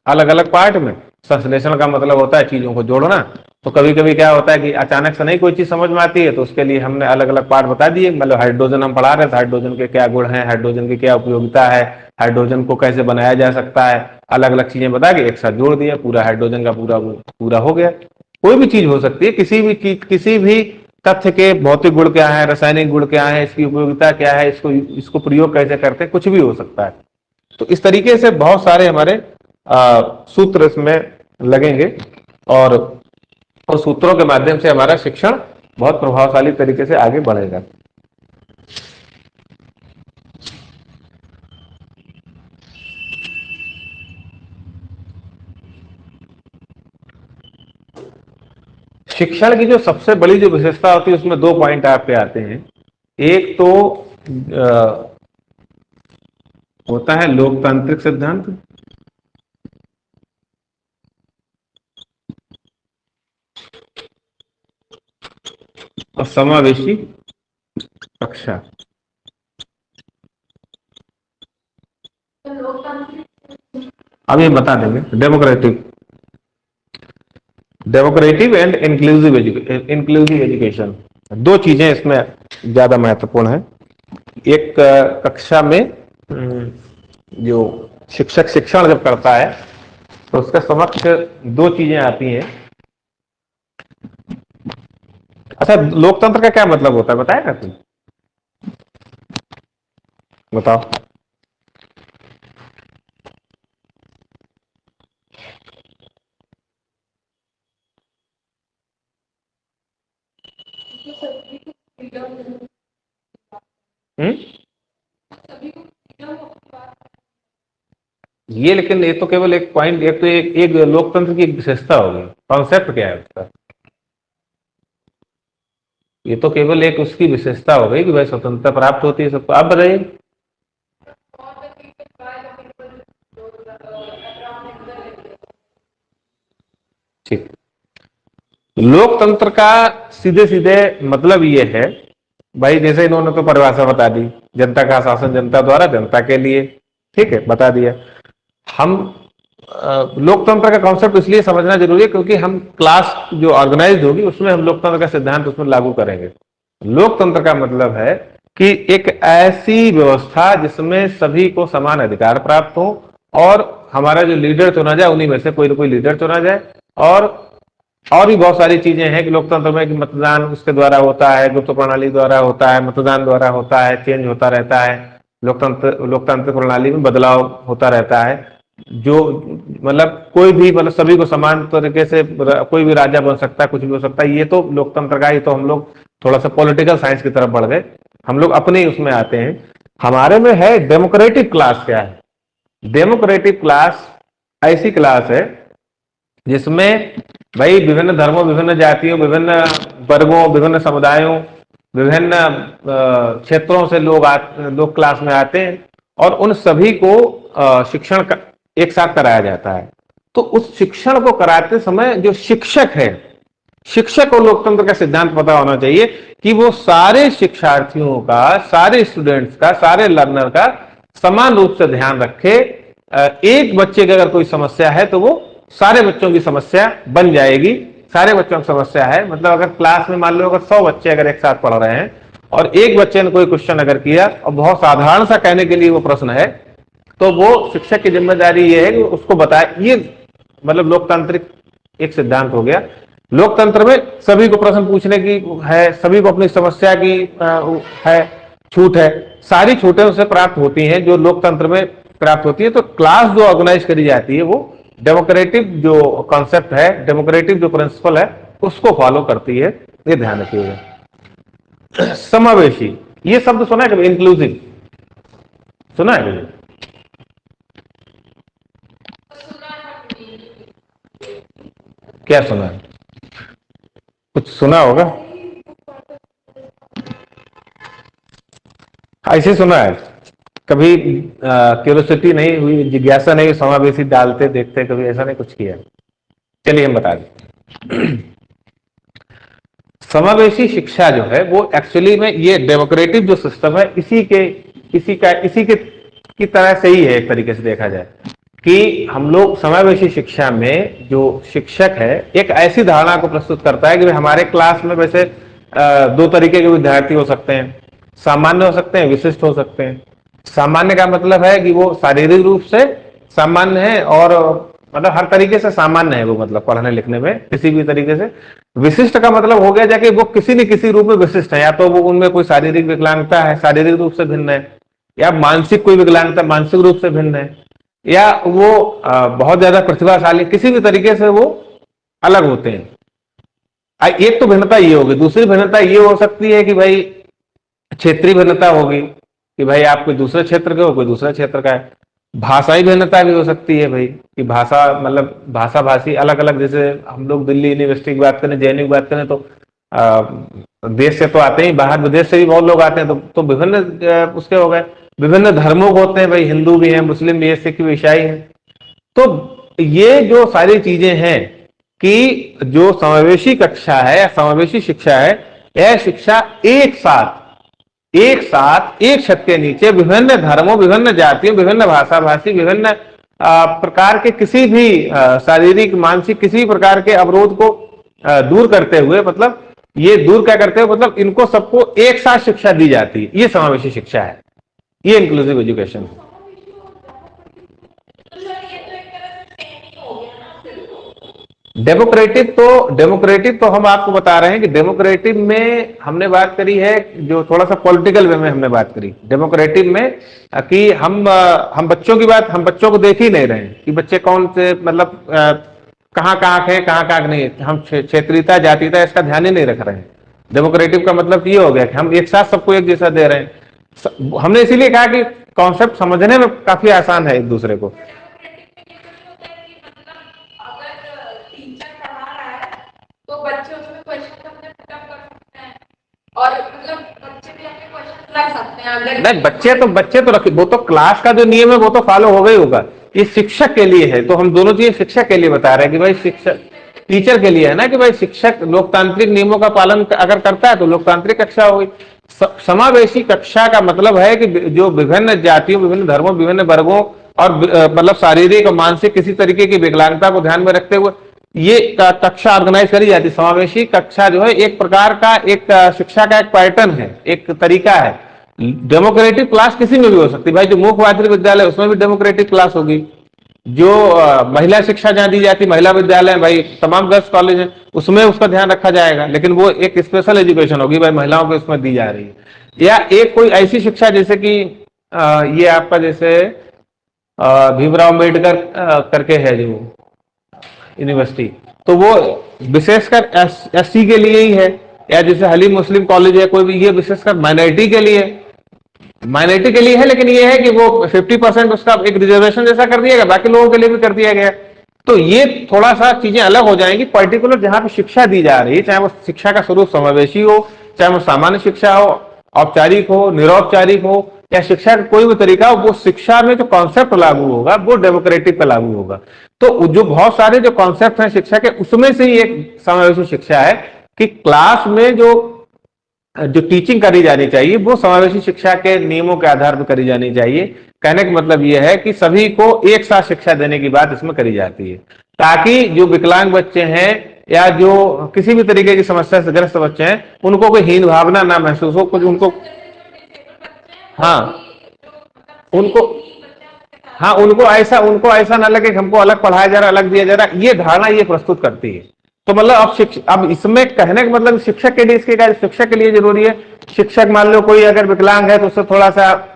A: अलग अलग पार्ट में। संश्लेषण का मतलब होता है चीजों को जोड़ना। तो कभी कभी क्या होता है कि अचानक से नहीं कोई चीज समझ में आती है, तो उसके लिए हमने अलग अलग पार्ट बता दिए। मतलब हाइड्रोजन हम पढ़ा रहे थे, हाइड्रोजन के क्या गुण हैं, हाइड्रोजन की क्या उपयोगिता है, हाइड्रोजन को कैसे बनाया जा सकता है, अलग अलग चीजें बता के एक साथ जोड़ दिया, पूरा हाइड्रोजन का पूरा हो गया। कोई भी चीज हो सकती है, किसी भी तथ्य के भौतिक गुण क्या है, रासायनिक गुण क्या है, इसकी उपयोगिता क्या है, इसको प्रयोग कैसे करते हैं, कुछ भी हो सकता है। तो इस तरीके से बहुत सारे हमारे सूत्र इसमें लगेंगे और उस सूत्रों के माध्यम से हमारा शिक्षण बहुत प्रभावशाली तरीके से आगे बढ़ेगा। शिक्षण की जो सबसे बड़ी जो विशेषता होती है उसमें दो पॉइंट आपके आते हैं। एक तो होता है लोकतांत्रिक सिद्धांत, और समावेशी कक्षा। अब ये बता देंगे डेमोक्रेटिव एंड इंक्लूसिव एजुकेशन, दो चीजें इसमें ज्यादा महत्वपूर्ण है। एक कक्षा में जो शिक्षक शिक्षण जब करता है तो उसके समक्ष दो चीजें आती हैं। अच्छा, लोकतंत्र का क्या मतलब होता है बताएगा तुम? बताओ। ये लेकिन ये तो केवल एक पॉइंट, एक तो एक लोकतंत्र की एक विशेषता होगी। कॉन्सेप्ट क्या है उसका? ये तो केवल एक उसकी विशेषता हो गई कि भाई स्वतंत्रता प्राप्त होती है सबको। आप बताइए। ठीक, लोकतंत्र का सीधे सीधे मतलब ये है भाई, जैसे इन्होंने तो परिभाषा बता दी, जनता का शासन जनता द्वारा जनता के लिए। ठीक है, बता दिया। हम लोकतंत्र का कॉन्सेप्ट इसलिए समझना जरूरी है क्योंकि हम क्लास जो ऑर्गेनाइज होगी उसमें हम लोकतंत्र का सिद्धांत उसमें लागू करेंगे। लोकतंत्र का मतलब है कि एक ऐसी व्यवस्था जिसमें सभी को समान अधिकार प्राप्त हो और हमारा जो लीडर चुना जाए उन्हीं में से कोई ना कोई लीडर चुना जाए। और भी बहुत सारी चीजें हैं कि लोकतंत्र में कि मतदान उसके द्वारा होता है, गुप्त प्रणाली द्वारा होता है, मतदान द्वारा होता है, चेंज होता रहता है, लोकतांत्रिक प्रणाली में बदलाव होता रहता है। जो मतलब कोई भी मतलब सभी को समान तरीके से कोई भी राजा बन सकता है, कुछ भी हो सकता है। ये तो लोकतंत्र का, ये तो हम लोग थोड़ा सा पॉलिटिकल साइंस की तरफ बढ़ गए, हम लोग अपने उसमें आते हैं। हमारे में है डेमोक्रेटिक क्लास। क्या है डेमोक्रेटिक क्लास? ऐसी क्लास है जिसमें भाई विभिन्न धर्मों, विभिन्न जातियों, विभिन्न वर्गों, विभिन्न समुदायों, विभिन्न क्षेत्रों से लोग क्लास में आते हैं और उन सभी को शिक्षण एक साथ कराया जाता है। तो उस शिक्षण को कराते समय जो शिक्षक है, शिक्षक को लोकतंत्र का सिद्धांत पता होना चाहिए कि वो सारे शिक्षार्थियों का, सारे स्टूडेंट्स का, सारे लर्नर का समान रूप से ध्यान रखे। एक बच्चे की अगर कोई समस्या है तो वो सारे बच्चों की समस्या बन जाएगी। सारे बच्चों की समस्या है मतलब अगर क्लास में मान लो अगर 100 बच्चे अगर एक साथ पढ़ रहे हैं और एक बच्चे ने कोई क्वेश्चन अगर किया और बहुत साधारण सा कहने के लिए वो प्रश्न है, तो वो शिक्षक की जिम्मेदारी ये है कि उसको बताए। ये मतलब लोकतांत्रिक एक सिद्धांत हो गया। लोकतंत्र में सभी को प्रश्न पूछने की है, सभी को अपनी समस्या की है छूट है, सारी छूटें उसे प्राप्त होती हैं जो लोकतंत्र में प्राप्त होती है। तो क्लास जो ऑर्गेनाइज करी जाती है वो डेमोक्रेटिक जो कॉन्सेप्ट है, डेमोक्रेटिक जो प्रिंसिपल है उसको फॉलो करती है। ये ध्यान रखिएगा। समावेशी, ये शब्द सुना है कभी? इंक्लूसिव सुना है कभी? क्या सुना है? कुछ सुना होगा, ऐसे सुना है कभी? क्यूरियोसिटी नहीं हुई, जिज्ञासा नहीं हुई, समावेशी डालते देखते कभी? ऐसा नहीं कुछ किया? चलिए हम बता दें। समावेशी शिक्षा जो है वो एक्चुअली में ये डेमोक्रेटिक जो सिस्टम है इसी के की तरह से ही है। एक तरीके से देखा जाए कि हम लोग समावेशी शिक्षा में जो शिक्षक है एक ऐसी धारणा को प्रस्तुत करता है कि हमारे क्लास में वैसे दो तरीके के विद्यार्थी हो सकते हैं, सामान्य हो सकते हैं, विशिष्ट हो सकते हैं। सामान्य का मतलब है कि वो शारीरिक रूप से सामान्य है और मतलब हर तरीके से सामान्य है वो, मतलब पढ़ने लिखने में किसी भी तरीके से। विशिष्ट का मतलब हो गया जाके वो किसी न किसी रूप में विशिष्ट है, या तो वो उनमें कोई शारीरिक विकलांगता है, शारीरिक रूप से भिन्न है, या मानसिक कोई विकलांगता, मानसिक रूप से भिन्न है, या वो बहुत ज्यादा प्रतिभाशाली, किसी भी तरीके से वो अलग होते हैं। एक तो भिन्नता ये होगी। दूसरी भिन्नता ये हो सकती है कि भाई क्षेत्रीय भिन्नता होगी, कि भाई आप कोई दूसरे क्षेत्र के हो, कोई दूसरा क्षेत्र का है। भाषाई भिन्नता भी हो सकती है भाई, कि भाषा मतलब भाषा भाषी अलग अलग, जैसे हम लोग दिल्ली यूनिवर्सिटी की बात करें, जेएनयू की बात करें, तो देश से तो आते ही, बाहर विदेश से भी बहुत लोग आते हैं, तो विभिन्न उसके हो गए, विभिन्न धर्मों को होते हैं भाई, हिंदू भी हैं, मुस्लिम भी है, सिख भी, ईसाई हैं। तो ये जो सारी चीजें हैं कि जो समावेशी कक्षा है या समावेशी शिक्षा है, यह शिक्षा एक छत के नीचे विभिन्न धर्मों, विभिन्न जातियों, विभिन्न भाषा भाषी, विभिन्न प्रकार के किसी भी शारीरिक, मानसिक, किसी प्रकार के अवरोध को दूर करते हुए, मतलब ये दूर क्या करते हुए, मतलब इनको सबको एक साथ शिक्षा दी जाती है। ये समावेशी शिक्षा है, ये इंक्लूसिव एजुकेशन है। डेमोक्रेटिक तो हम आपको बता रहे हैं कि डेमोक्रेटिक में हमने बात करी है, जो थोड़ा सा पॉलिटिकल वे में हमने बात करी डेमोक्रेटिक में, कि हम बच्चों की बात, हम बच्चों को देख ही नहीं रहे हैं कि बच्चे कौन से, मतलब कहाँ कहाँ है, कहाँ कहाँ नहीं, हम क्षेत्रीयता, जातीयता, इसका ध्यान ही नहीं रख रहे हैं। डेमोक्रेटिक का मतलब ये हो गया कि हम एक साथ सबको एक जैसा दे रहे हैं। हमने इसीलिए कहा कि कॉन्सेप्ट समझने में काफी आसान है एक दूसरे को।
B: तो बच्चे उसमें क्वेश्चन अपने पुटअप कर सकते हैं, और मतलब बच्चे भी अपने क्वेश्चन रख सकते हैं।
A: नहीं, बच्चे तो रखिए, वो तो क्लास का जो नियम है वो तो फॉलो हो गई होगा। ये शिक्षक के लिए है, तो हम दोनों चीजें शिक्षक के लिए बता रहे हैं कि भाई शिक्षक, टीचर के लिए है ना, कि भाई शिक्षक लोकतांत्रिक नियमों का पालन अगर करता है तो लोकतांत्रिक कक्षा होगी। समावेशी कक्षा का मतलब है कि जो विभिन्न जातियों, विभिन्न धर्मों, विभिन्न वर्गों और मतलब शारीरिक और मानसिक किसी तरीके की विकलांगता को ध्यान में रखते हुए ये कक्षा ऑर्गेनाइज करी जाती है। समावेशी कक्षा जो है एक प्रकार का, एक शिक्षा का एक पैटर्न है, एक तरीका है। डेमोक्रेटिक क्लास किसी में भी हो सकती है भाई, जो मुख्य माध्यमिक विद्यालय उसमें भी डेमोक्रेटिक क्लास होगी। जो महिला शिक्षा जहां दी जाती है, महिला विद्यालय भाई, तमाम गर्ल्स कॉलेज है, उसमें उसका ध्यान रखा जाएगा, लेकिन वो एक स्पेशल एजुकेशन होगी भाई, महिलाओं को उसमें दी जा रही है। या एक कोई ऐसी शिक्षा जैसे कि ये आपका जैसे भीमराव अम्बेडकर करके है जो यूनिवर्सिटी, तो वो विशेषकर एससी के लिए ही है। या जैसे हलीम मुस्लिम कॉलेज है कोई भी, ये विशेषकर माइनॉरिटी के लिए, है, लेकिन ये है कि वो 50% उसका एक रिजर्वेशन जैसा कर दिया गया, बाकी लोगों के लिए भी कर दिया गया। तो ये थोड़ा सा चीजें अलग हो जाएंगी। पर्टिकुलर जहां पे शिक्षा दी जा रही है, चाहे वो शिक्षा का स्वरूप समावेशी हो, चाहे वो सामान्य शिक्षा हो, औपचारिक हो, निरौपचारिक हो, या शिक्षा का कोई भी तरीका हो, वो शिक्षा में जो कॉन्सेप्ट लागू होगा वो डेमोक्रेटिक पे लागू होगा। तो जो बहुत सारे जो कॉन्सेप्ट हैं शिक्षा के, उसमें से ही एक समावेशी शिक्षा है कि क्लास में जो टीचिंग करी जानी चाहिए वो समावेशी शिक्षा के नियमों के आधार पर करी जानी चाहिए। कहने का मतलब यह है कि सभी को एक साथ शिक्षा देने की बात इसमें करी जाती है, ताकि जो विकलांग बच्चे हैं या जो किसी भी तरीके की समस्या से ग्रस्त बच्चे हैं, उनको कोई हीन भावना ना महसूस हो, कुछ उनको, हाँ उनको, हाँ उनको ऐसा ना लगे कि हमको अलग पढ़ाया जा रहा, अलग दिया जा रहा, ये धारणा ये प्रस्तुत करती है। तो मतलब अब इसमें कहने का मतलब शिक्षक के लिए, इसके क्या शिक्षक के लिए जरूरी है, शिक्षक मान लो कोई अगर विकलांग है तो उससे थोड़ा सा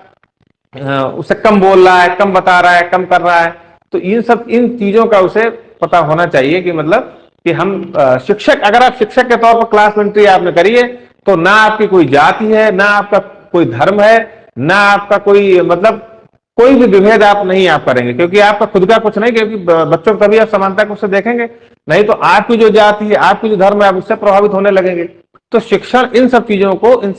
A: उसे कम बोल रहा है, कम बता रहा है, कम कर रहा है, तो इन चीजों का उसे पता होना चाहिए कि मतलब कि हम शिक्षक, अगर आप शिक्षक के तौर पर क्लास एंट्री आपने करी है, तो ना आपकी कोई जाति है, ना आपका कोई धर्म है, ना आपका कोई मतलब कोई भी विभेद आप नहीं आप करेंगे, क्योंकि आपका खुद का कुछ नहीं, क्योंकि बच्चों को तभी आप समानता को उससे देखेंगे, नहीं तो आपकी जो जाति है, आपकी जो धर्म है, आप उससे प्रभावित होने लगेंगे। तो शिक्षण इन सब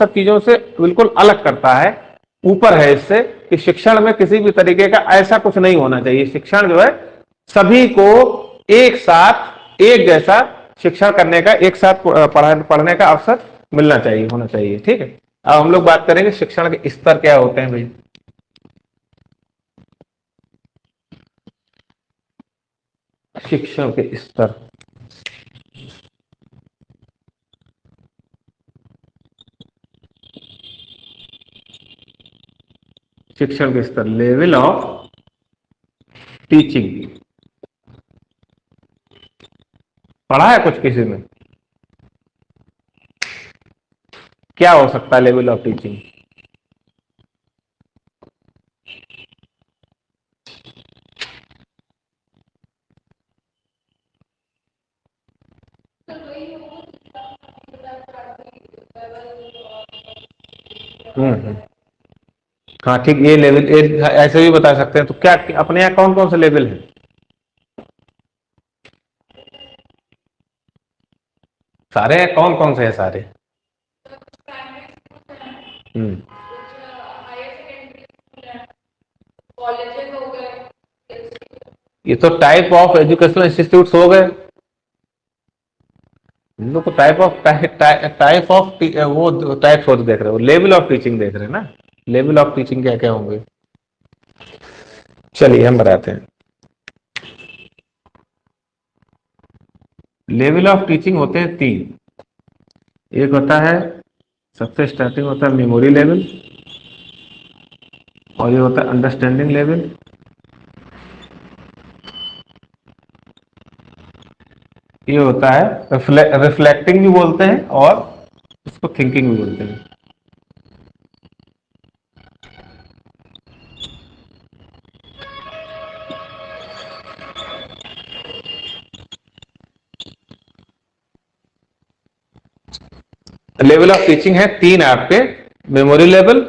A: चीजों से बिल्कुल अलग करता है, ऊपर है इससे, कि शिक्षण में किसी भी तरीके का ऐसा कुछ नहीं होना चाहिए। शिक्षण जो है सभी को एक साथ एक जैसा शिक्षण करने का, एक साथ पढ़ने का अवसर मिलना चाहिए, होना चाहिए। ठीक है, अब हम लोग बात करेंगे शिक्षण के स्तर क्या होते हैं भाई। शिक्षण के स्तर, शिक्षण के स्तर, लेवल ऑफ टीचिंग, पढ़ा है कुछ किसी में, क्या हो सकता है लेवल ऑफ टीचिंग? हम्म। हाँ ठीक, ये लेवल ऐसे भी बता सकते हैं। तो क्या अपने यहाँ कौन कौन से लेवल है? सारे हैं, कौन कौन से हैं सारे?
B: प्राइमरी स्कूल है,
A: हम्म।
B: कुछ हायर सेकेंडरी स्कूल है, कॉलेजेस हो गए।
A: ये तो टाइप ऑफ एजुकेशनल इंस्टीट्यूट हो गए। इन लोग को टाइप ऑफ टाइप ऑफ वो टाइप्स होते देख रहे हो, लेवल ऑफ टीचिंग देख रहे हैं ना। लेवल ऑफ टीचिंग क्या क्या होंगे, चलिए हम बताते हैं। लेवल ऑफ टीचिंग होते हैं तीन। एक होता है, सबसे स्टार्टिंग होता है मेमोरी लेवल, और ये होता है अंडरस्टैंडिंग लेवल, ये होता है रिफ्लेक्टिंग भी बोलते हैं और इसको थिंकिंग भी बोलते हैं। लेवल ऑफ टीचिंग है तीन आपके, memory level,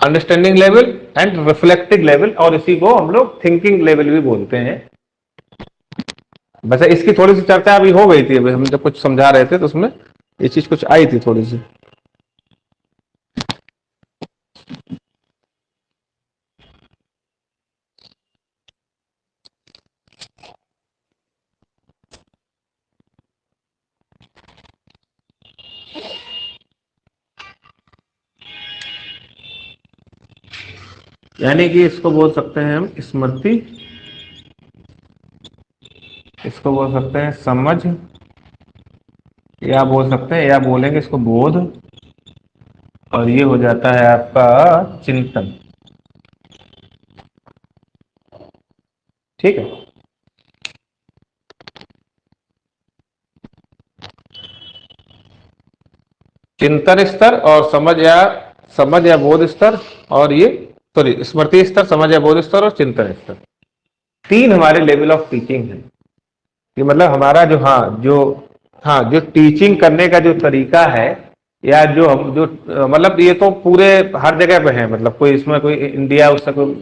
A: understanding level and reflective level, और इसी को हम लोग थिंकिंग लेवल भी बोलते हैं। वैसे इसकी थोड़ी सी चर्चा अभी हो गई थी, अभी हम जब कुछ समझा रहे थे तो उसमें ये चीज कुछ आई थी थोड़ी सी। यानी कि इसको बोल सकते हैं हम स्मृति, इसको बोल सकते हैं समझ, या बोल सकते हैं, या बोलेंगे इसको बोध, और ये हो जाता है आपका चिंतन। ठीक है। चिंतन स्तर और समझ या बोध स्तर, और ये सॉरी स्मृति स्तर, समझ या बोध स्तर और चिंतन स्तर, तीन हमारे लेवल ऑफ टीचिंग है। कि मतलब हमारा जो जो टीचिंग करने का जो तरीका है, या जो हम जो मतलब ये तो पूरे हर जगह पे है, मतलब कोई इसमें कोई इंडिया उससे कोई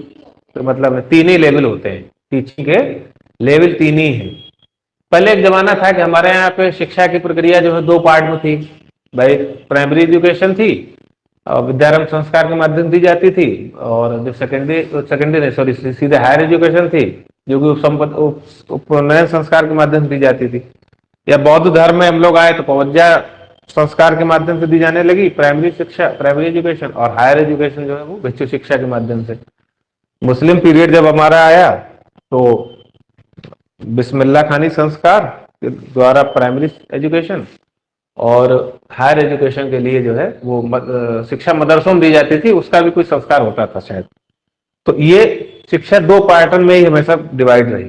A: तो मतलब तीन ही लेवल होते हैं टीचिंग के, लेवल तीन ही है। पहले एक जमाना था कि हमारे यहाँ पे शिक्षा की प्रक्रिया जो है दो पार्ट में थी भाई। प्राइमरी एजुकेशन थी और विद्यारंभ संस्कार के माध्यम दी जाती थी, और जो सेकेंडरी सॉरी सीधे हायर एजुकेशन थी जो कि उपनयन संस्कार के माध्यम से दी जाती थी। या बौद्ध धर्म में हम लोग आए तो पवज्जा संस्कार के माध्यम से दी जाने लगी प्राइमरी शिक्षा, प्राइमरी एजुकेशन, और हायर एजुकेशन जो है वो भिक्षु शिक्षा के माध्यम से। मुस्लिम पीरियड जब हमारा आया तो बिस्मिल्लाह खानी संस्कार के द्वारा प्राइमरी एजुकेशन, और हायर एजुकेशन के लिए जो है वो शिक्षा मदरसों में दी जाती थी, उसका भी कोई संस्कार होता था शायद। तो ये शिक्षा दो पार्टन में ही हमेशा डिवाइड रही।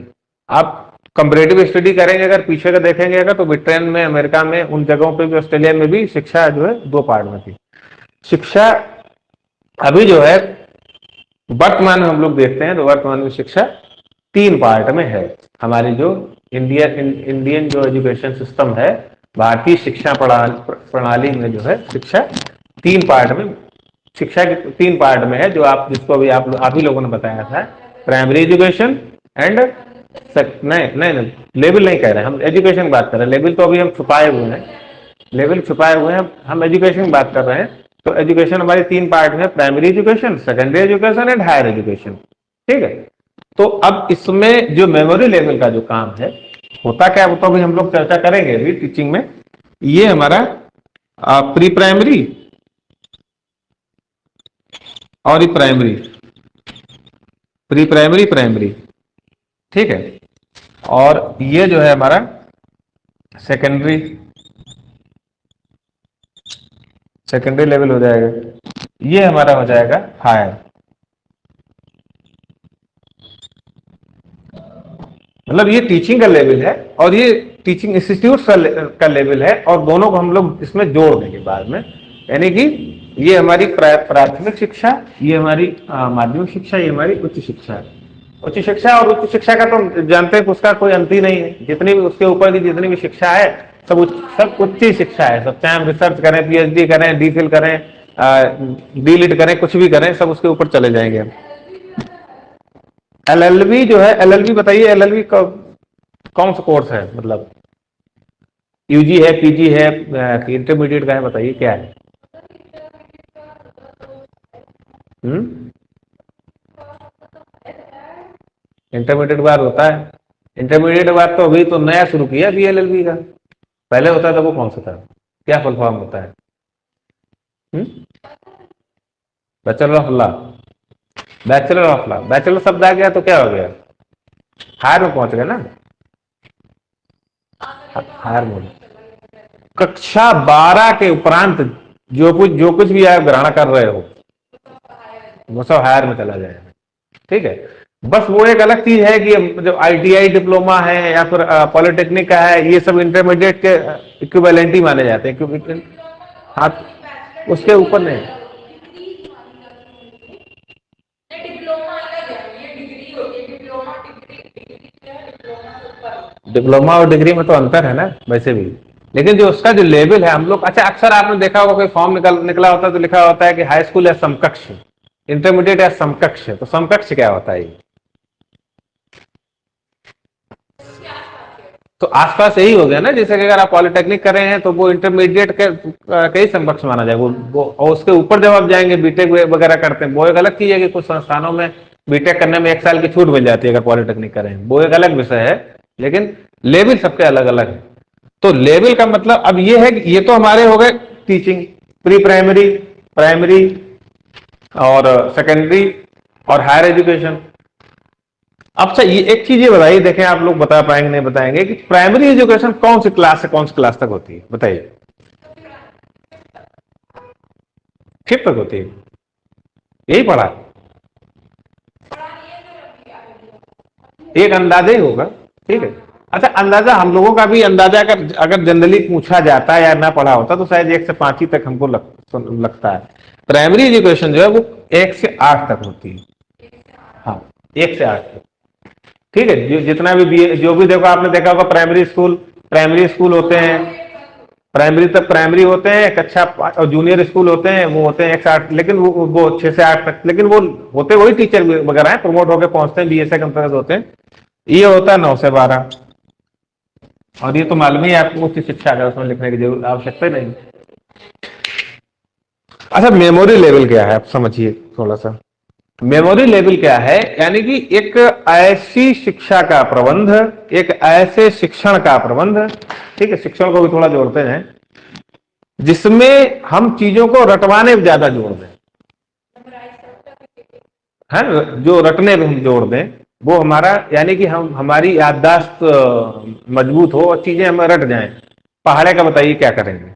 A: आप कंपैरेटिव स्टडी करेंगे अगर पीछे का देखेंगे अगर, तो ब्रिटेन में, अमेरिका में, उन जगहों पे भी, ऑस्ट्रेलिया में भी शिक्षा जो है दो पार्ट में थी। शिक्षा अभी जो है वर्तमान में हम लोग देखते हैं तो वर्तमान में शिक्षा तीन पार्ट में है। हमारी जो इंडियन जो एजुकेशन सिस्टम है, भारतीय शिक्षा प्रणाली में जो है शिक्षा तीन पार्ट में, शिक्षा के तीन पार्ट में है, जो जिसको अभी आप ही लोगों ने बताया था। प्राइमरी एजुकेशन एंड नहीं लेवल नहीं कह रहे हैं हम, एजुकेशन की बात कर रहे हैं। लेवल तो अभी हम छुपाए हुए हैं, लेवल छुपाए हुए हैं, हम एजुकेशन की बात कर रहे हैं। तो एजुकेशन हमारी तीन पार्ट में, primary education, secondary education and higher education. ठीक है। तो अब इसमें जो मेमोरी लेवल का जो काम है होता क्या, वो तो अभी हम लोग चर्चा करेंगे अभी टीचिंग में। ये हमारा प्री प्राइमरी और ये प्राइमरी, प्री प्राइमरी, प्राइमरी, ठीक है। और ये जो है हमारा सेकेंडरी, सेकेंडरी लेवल हो जाएगा। ये हमारा हो जाएगा हायर, मतलब ये टीचिंग का लेवल है और ये टीचिंग इंस्टीट्यूट का लेवल है, और दोनों को हम लोग इसमें जोड़ देंगे बाद में। यानी कि ये हमारी प्राथमिक शिक्षा, ये हमारी माध्यमिक शिक्षा, ये हमारी उच्च शिक्षा है। उच्च शिक्षा और उच्च शिक्षा का तो जानते हैं उसका कोई अंत ही नहीं है। जितनी भी उसके ऊपर की जितनी भी शिक्षा है सब उच्च ही शिक्षा है। सब चाहे हम रिसर्च करें, पीएचडी करें, डीफिल करें, डिलीट करें, कुछ भी करें, सब उसके ऊपर चले जाएंगे हम। एलएलबी जो है, एलएलबी बताइए, एलएलबी कौन सा कोर्स है, मतलब यूजी है, पीजी है, इंटरमीडिएट का है, बताइए क्या है? इंटरमीडिएट बाद होता है? इंटरमीडिएट बाद तो अभी तो नया शुरू किया बीएलएलबी का, पहले होता था वो कौन सा था, क्या फुल फॉर्म होता है? Bachelor of law, bachelor of law, bachelor शब्द आ गया तो क्या हो गया, हायर में पहुंच गए ना, हायर में। कक्षा 12 के उपरांत जो कुछ भी आप ग्रहण कर रहे हो वो सब हायर में चला जाएगा, ठीक है। बस वो एक अलग चीज है कि जो आईटीआई डिप्लोमा है या फिर पॉलिटेक्निक का है, ये सब इंटरमीडिएट के इक्विवेलेंट ही माने जाते हैं। हाँ, उसके ऊपर नहीं। डिप्लोमा और डिग्री में तो अंतर है ना वैसे भी, लेकिन जो उसका जो लेवल है हम लोग, अच्छा अक्सर आपने देखा होगा कोई फॉर्म निकला होता है तो लिखा होता है कि हाई स्कूल या समकक्ष, इंटरमीडिएट या समकक्ष, तो समकक्ष क्या होता है? तो आसपास यही हो गया ना, जैसे कि अगर आप पॉलिटेक्निक कर रहे हैं तो वो इंटरमीडिएट के ही समकक्ष माना जाए, वो और उसके ऊपर जब आप जाएंगे बीटेक वगैरह करते हैं, वो एक अलग चीज है कि कुछ संस्थानों में बीटेक करने में 1 साल की छूट मिल जाती है अगर पॉलिटेक्निक करें, वो एक अलग विषय है, लेकिन लेवल सबके अलग अलग है। तो लेवल का मतलब अब ये है कि ये तो हमारे हो गए टीचिंग, प्री प्राइमरी, प्राइमरी और सेकेंडरी और हायर एजुकेशन। अच्छा ये एक चीज ये बताइए, देखें आप लोग बता पाएंगे नहीं बताएंगे, कि प्राइमरी एजुकेशन कौन सी क्लास से कौन सी क्लास तक होती है, बताइए? 5th तक होती है, यही पढ़ा, एक अंदाजा ही होगा, ठीक है। अच्छा अंदाजा हम लोगों का भी अंदाजा अगर जनरली पूछा जाता है या ना पढ़ा होता तो शायद 1 से 5 ही तक हमको लगता है। प्राइमरी एजुकेशन जो है वो 1 से 8 तक होती है, हाँ 1 से 8 तक, ठीक है। जितना भी जो भी देखो, आपने देखा होगा प्राइमरी स्कूल होते हैं, प्राइमरी तक प्राइमरी होते हैं, कक्षा और जूनियर स्कूल होते हैं, वो होते हैं 1 से 8, लेकिन वो 6 से 8 तक, लेकिन वो होते वही टीचर वगैरह हैं, प्रमोट होकर पहुंचते हैं, बीएसए के अंतर्गत होते हैं। ये होता है 9 से 12, और ये तो मालूम ही है आपको, उच्च शिक्षा अगर उसमें लिखने की जरूरत आवश्यकता नहीं। अच्छा मेमोरी लेवल क्या है, आप समझिए थोड़ा सा। मेमोरी लेवल क्या है, यानी कि एक ऐसी शिक्षा का प्रबंध, एक ऐसे शिक्षण का प्रबंध, ठीक है, शिक्षण को भी थोड़ा जोड़ते हैं, जिसमें हम चीजों को रटवाने में ज्यादा जोड़ दें, है जो रटने में हम जोड़ दें, वो हमारा यानी कि हमारी याददाश्त मजबूत हो और चीजें हमें रट जाएं। पहाड़े का बताइए क्या करेंगे?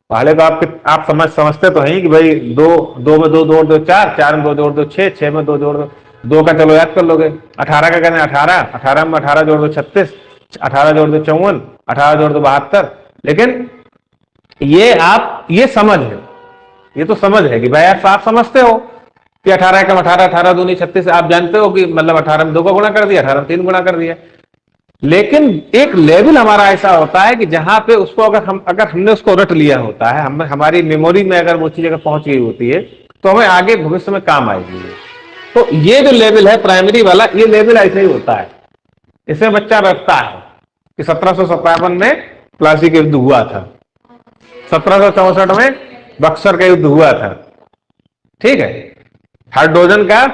A: पहाड़े को आप समझते तो हैं कि भाई 2 में 2 जोड़ दो 4, 4 में 2 जोड़ दो 6, 6 में 2 जोड़ दो 2 का चलो याद कर लोगे। 18 का कहते हैं 18, 18 में 18 जोड़ दो 36, 18 जोड़ दो 54, 18 जोड़ दो 72। लेकिन ये समझ है, ये तो समझ है कि भाई आप समझते हो कि 18 का 18, 18 दूनी 36, आप जानते हो कि मतलब 18 में 2 का गुणा कर दिया, 18 में 3 गुणा कर दिया। लेकिन एक लेवल हमारा ऐसा होता है कि जहां पे उसको अगर हमने उसको रट लिया होता है, हमारी मेमोरी में अगर वो चीज अगर पहुंच गई होती है तो हमें आगे भविष्य में काम आएगी। तो ये जो लेवल है प्राइमरी वाला, ये लेवल ऐसे ही होता है, इसमें बच्चा रटता है कि 1757 में प्लासी का युद्ध हुआ था, 1764 में बक्सर का युद्ध हुआ था, ठीक है। हाइड्रोजन का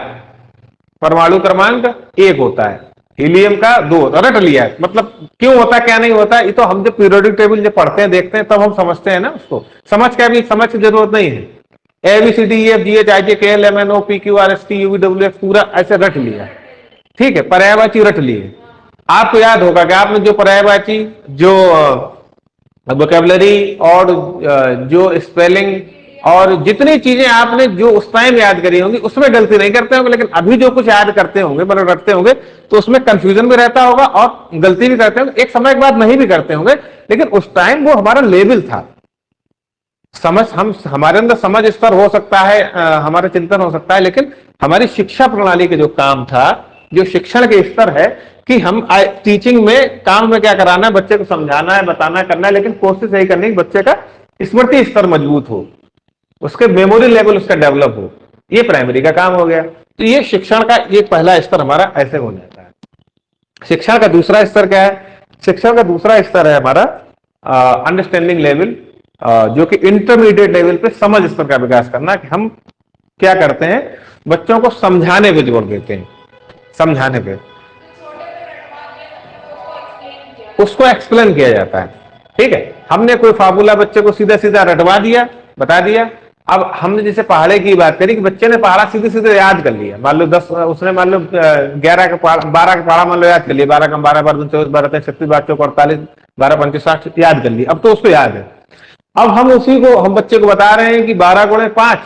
A: परमाणु क्रमांक 1 होता है, हीलियम का 2, रट लिया। मतलब क्यों होता क्या नहीं होता, ये तो हम जब पीरियोडिक टेबल जब पढ़ते हैं देखते हैं तब हम समझते हैं ना, उसको समझ की जरूरत नहीं है। ABCDEFGHIJKLMNOPQRSTUVWX पूरा ऐसे रट लिया, ठीक है, पर्यायवाची रट लिए। आपको याद होगा कि आपने जो पर्यायवाची, जो वोकैबुलरी और जो स्पेलिंग और जितनी चीजें आपने जो उस टाइम याद करी होंगी उसमें गलती नहीं करते होंगे, लेकिन अभी जो कुछ याद करते होंगे मतलब रटते होंगे तो उसमें कंफ्यूजन भी रहता होगा और गलती भी करते होंगे, एक समय के बाद नहीं भी करते होंगे, लेकिन उस टाइम वो हमारा लेवल था। हमारे अंदर समझ स्तर हो सकता है, हमारा चिंतन हो सकता है, लेकिन हमारी शिक्षा प्रणाली के जो काम था, जो शिक्षण के स्तर है कि हम टीचिंग में काम में क्या कराना है, बच्चे को समझाना है, बताना करना है, लेकिन कोशिश यही करनी है कि बच्चे का स्मृति स्तर मजबूत हो, उसके मेमोरी लेवल उसका डेवलप हो, ये प्राइमरी का काम हो गया। तो ये शिक्षण का एक पहला स्तर हमारा ऐसे हो जाता है। शिक्षण का दूसरा स्तर क्या है? शिक्षण का दूसरा स्तर है हमारा अंडरस्टैंडिंग लेवल, जो कि इंटरमीडिएट लेवल पे समझ स्तर का विकास करना, कि हम क्या करते हैं, बच्चों को समझाने पे जोर देते हैं, समझाने पे, उसको एक्सप्लेन किया जाता है। ठीक है, हमने कोई फार्मूला बच्चे को सीधा सीधा रटवा दिया, बता दिया। अब हमने जैसे पहाड़े की बात करी कि बच्चे ने पहाड़ा सीधे सीधे याद कर लिया, मान लो 10, उसने मान लो 11 का पहाड़ा, 12 का पहाड़ा मान लो याद कर लिया, 12 का 12 बार 24 12 36 12 चौक 48 12 पंच 60 याद कर लिया, अब तो उसको याद है। अब हम उसी को, हम बच्चे को बता रहे हैं कि 12 गुणे 5,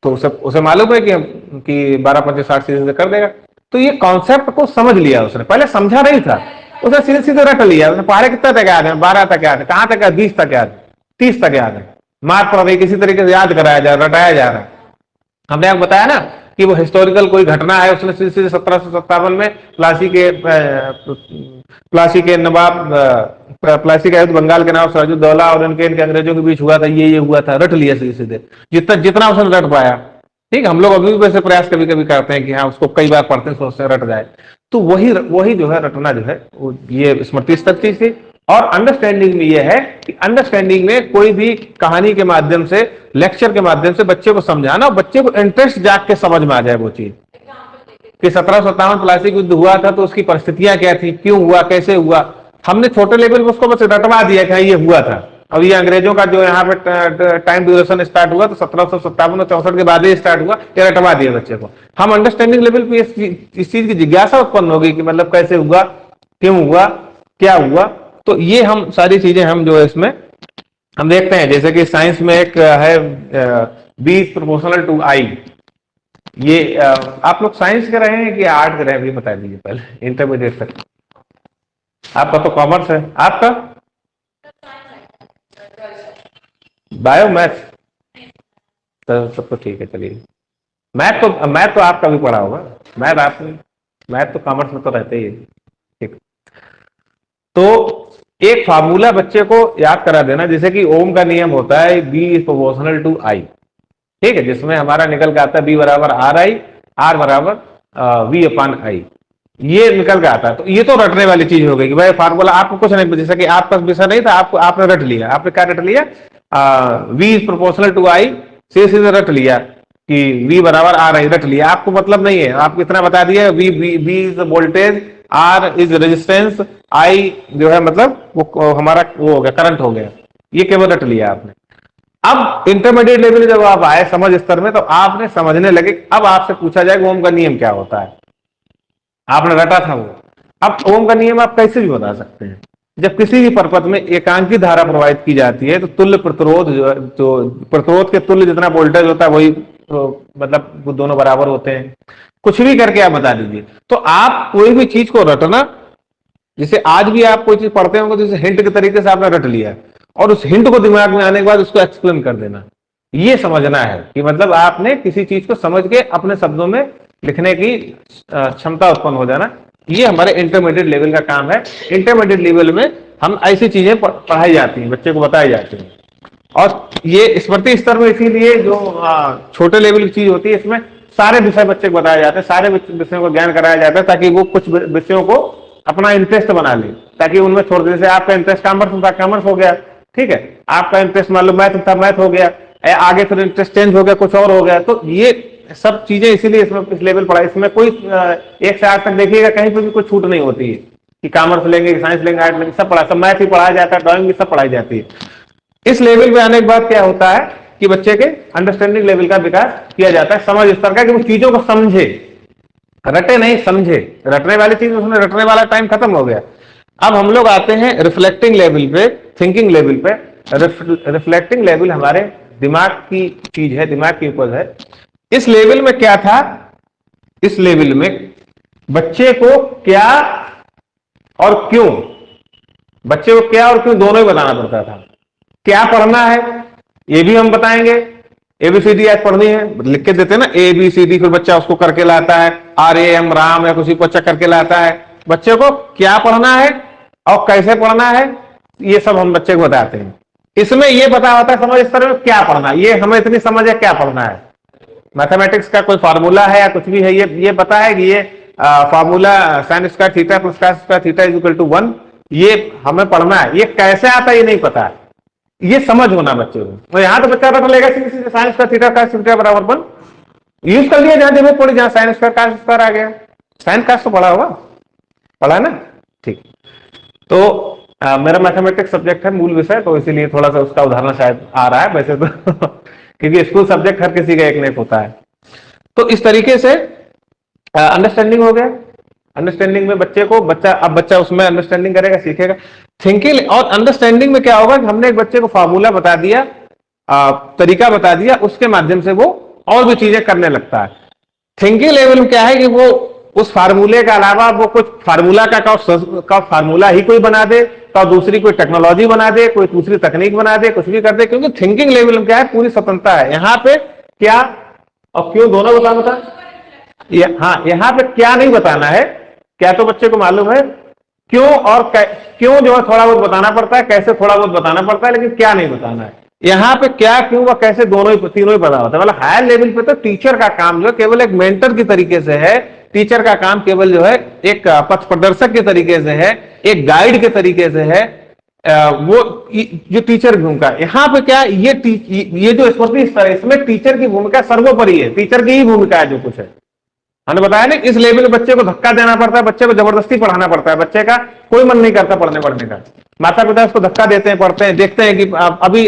A: तो उसे मालूम है कि 12 पंच 60 सीधे कर देगा। तो ये कॉन्सेप्ट को समझ लिया उसने, पहले समझा नहीं था, उसने सीधे सीधे रट लिया। उसने पहाड़े कितना तक याद है? 12 तक याद है। कहां तक याद? 20 तक याद है, 30 तक याद है। मार पड़ रही, किसी तरीके से याद कराया जा रहा, रटाया जा रहा है। हमने आपको बताया ना कि वो हिस्टोरिकल कोई घटना है, उसने सीधे सीधे 1757 में प्लासी के नवाब, प्लासी का युद्ध बंगाल के नवाब सिराजुद्दौला और इनके अंग्रेजों के बीच हुआ था, ये हुआ था, रट लिया सीधे सीधे, जितना उसने रट पाया। ठीक, हम लोग अभी भी वैसे प्रयास कभी कभी करते हैं कि हाँ उसको कई बार पढ़ते हैं, सोचते हैं रट जाए। तो वही जो है रटना जो है वो ये स्मृति स्तर चीज थी। और अंडरस्टैंडिंग में ये है कि अंडरस्टैंडिंग में कोई भी कहानी के माध्यम से, लेक्चर के माध्यम से बच्चे को समझाना, और बच्चे को इंटरेस्ट जाग के समझ में आ जाए वो चीज कि 1757 प्लासी युद्ध हुआ था तो उसकी परिस्थितियां क्या थी, क्यों हुआ, कैसे हुआ। हमने छोटे लेवल पे उसको बस रटवा दिया कि हाँ ये हुआ था। अब ये अंग्रेजों का जो यहाँ पे टाइम ड्यूरेशन स्टार्ट हुआ तो 1757 64 के बाद ही स्टार्ट हुआ, ये रटवा दिया बच्चे को। हम अंडरस्टैंडिंग लेवल पे इस चीज की जिज्ञासा उत्पन्न होगी कि मतलब कैसे हुआ, क्यों हुआ, क्या हुआ। तो ये हम सारी चीजें हम जो है इसमें हम देखते हैं। जैसे कि साइंस में एक है B is proportional to I। ये आप लोग साइंस के रहे हैं कि आर्ट के रहे हैं, ये बता दीजिए पहले, इंटरमीडिएट तक। आपका तो कॉमर्स है, आपका बायो मैथ, तो सब तो ठीक है। चलिए, मैथ तो आपका भी पढ़ा होगा, मैथ तो कॉमर्स में तो रहते ही है। ठीक, तो एक फार्मूला बच्चे को याद करा देना, जैसे कि ओम का नियम होता है B is proportional to I। ठीक है, जिसमें हमारा निकल के आता है B बराबर RI, R बराबर V अपॉन I, ये निकल के आता है। तो ये तो रटने वाली चीज हो गई कि भाई फार्मूला आपको कुछ नहीं, जैसा कि आपका विषय नहीं था, आपने रट लिया। आपने क्या रट लिया? V is proportional to I, सीधे रट लिया कि V बराबर RI, रट लिया। आपको मतलब नहीं है, आपको इतना बता दिया V is voltage, R is resistance, I जो है मतलब वो हमारा वो हो गया, करंट हो गया। ये केवल रट लिया आपने। अब इंटरमीडिएट लेवल जब आप आए समझ स्तर में, तो आपने समझने लगे। अब आपसे पूछा जाएगा ओम का नियम क्या होता है, आपने रटा था वो। अब ओम का नियम आप कैसे भी बता सकते हैं। जब किसी भी परपथ में एकांकी धारा प्रवाहित की जाती है तो तुल्य प्रतिरोध जो है, तो प्रतिरोध के तुल्य जितना वोल्टेज होता है वही, तो मतलब वो दोनों बराबर होते हैं। कुछ भी करके आप बता दीजिए। तो आप कोई भी चीज को रटना, जैसे आज भी आप कोई चीज पढ़ते होंगे तो जैसे हिंट के तरीके से आपने रट लिया, और उस हिंट को दिमाग में आने के बाद उसको एक्सप्लेन कर देना। ये समझना है कि मतलब आपने किसी चीज को समझ के अपने शब्दों में लिखने की क्षमता उत्पन्न हो जाना। ये हमारे इंटरमीडिएट लेवल का काम है। इंटरमीडिएट लेवल में हम ऐसी चीजें पढ़ाई जाती हैं, बच्चे को बताई जाती हैं। और ये स्मृति स्तर में इसीलिए जो छोटे लेवल की चीज होती है, इसमें सारे विषय बच्चे को बताए जाते हैं, सारे विषयों को ज्ञान कराया जाता है, ताकि वो कुछ विषयों को अपना इंटरेस्ट बना ले, ताकि उनमें छोड़ दे। जैसे आपका इंटरेस्ट कॉमर्स था, कॉमर्स हो गया। ठीक है, आपका इंटरेस्ट मान लो मैथ था, मैथ हो गया। आगे फिर इंटरेस्ट चेंज हो गया, कुछ और हो गया। तो ये सब चीजें इसीलिए इसमें इस लेवल पढ़ाई, इसमें कोई 1 से 8 तक देखिएगा कहीं पर भी कोई छूट नहीं होती है कि कॉमर्स लेंगे, साइंस लेंगे, आर्ट लेंगे, सब पढ़ा, सब मैथ ही पढ़ाया जाता है, ड्राइंग भी सब पढ़ाई जाती है। इस लेवल पे आने के बाद क्या होता है कि बच्चे के अंडरस्टैंडिंग लेवल का विकास किया जाता है, समझ स्तर का, कि वो चीजों को समझे, रटे नहीं, समझे। रटने वाली चीज, उसमें रटने वाला टाइम खत्म हो गया। अब हम लोग आते हैं रिफ्लेक्टिंग लेवल पे, थिंकिंग लेवल पे। रिफ्लेक्टिंग लेवल हमारे दिमाग की चीज है, दिमाग की उपज है। इस लेवल में क्या था, इस लेवल में बच्चे को क्या और क्यों, बच्चे को क्या और क्यों दोनों ही बताना पड़ता था। क्या पढ़ना है ये भी हम बताएंगे, ABCD आज पढ़नी है, लिख के देते हैं ना ABCD, फिर बच्चा उसको करके लाता है, RAM राम या कुछ बच्चा करके लाता है। बच्चे को क्या पढ़ना है और कैसे पढ़ना है, ये सब हम बच्चे को बताते हैं। इसमें ये पता होता है समझ स्तर में क्या पढ़ना है, ये हमें इतनी समझ है क्या पढ़ना है। मैथमेटिक्स का कोई फार्मूला है या कुछ भी है, ये पता है कि ये formula sine square theta plus cos square theta is equal to 1, ये हमें पढ़ना है। ये कैसे आता है ये नहीं पता है, ये समझ होना बच्चे को। तो यहाँ तो बच्चा पता लेगा सीधे सीधे sign square theta cos theta बराबर 1 यूज कर लिया, जहां जरूरत पड़ी, जहां साइन स्क्वायर कॉस स्क्वायर आ गया। साइन कॉस तो पढ़ा होगा, पढ़ा है ना, ठीक। तो मेरा मैथमेटिक्स सब्जेक्ट है मूल विषय, तो इसीलिए थोड़ा सा उसका उदाहरण शायद आ रहा है वैसे तो क्योंकि स्कूल सब्जेक्ट हर किसी का एक नहीं होता है। तो इस तरीके से अंडरस्टैंडिंग हो गया। अंडरस्टैंडिंग में बच्चा उसमें अंडरस्टैंडिंग करेगा, सीखेगा। थिंकिंग और अंडरस्टैंडिंग में क्या होगा कि हमने एक बच्चे को फार्मूला बता दिया, तरीका बता दिया, उसके माध्यम से वो और भी चीजें करने लगता है। थिंकिंग लेवल में क्या है कि वो उस फार्मूले के अलावा वो कुछ फार्मूला का फार्मूला ही कोई बना दे, तो दूसरी कोई टेक्नोलॉजी बना दे, कोई दूसरी तकनीक बना दे, कुछ भी कर दे, क्योंकि थिंकिंग लेवल में क्या है पूरी स्वतंत्रता है। यहाँ पे क्या और क्यों दोनों बता हाँ, यहाँ पे क्या नहीं बताना है, क्या तो बच्चे को मालूम है, क्यों और क्यों जो है थोड़ा बहुत बताना पड़ता है, कैसे थोड़ा बहुत बताना पड़ता है, लेकिन क्या नहीं बताना है। यहाँ पे क्या क्यों व कैसे दोनों ही तीनों ही पता होता है। मतलब हायर लेवल पे तो टीचर का काम जो है केवल एक मेंटर की तरीके से है, टीचर का काम केवल जो है एक पथ प्रदर्शक के तरीके से है, एक गाइड के तरीके से है, वो जो टीचर की भूमिका। यहाँ पे क्या ये जो स्मृति स्तर है, इसमें टीचर की भूमिका सर्वोपरि है, टीचर की ही भूमिका है जो कुछ है। हमने बताया ना, इस लेवल में बच्चे को धक्का देना पड़ता है, बच्चे को जबरदस्ती पढ़ाना पड़ता है, बच्चे का कोई मन नहीं करता पढ़ने का, माता पिता उसको धक्का देते हैं, पढ़ते हैं, देखते हैं कि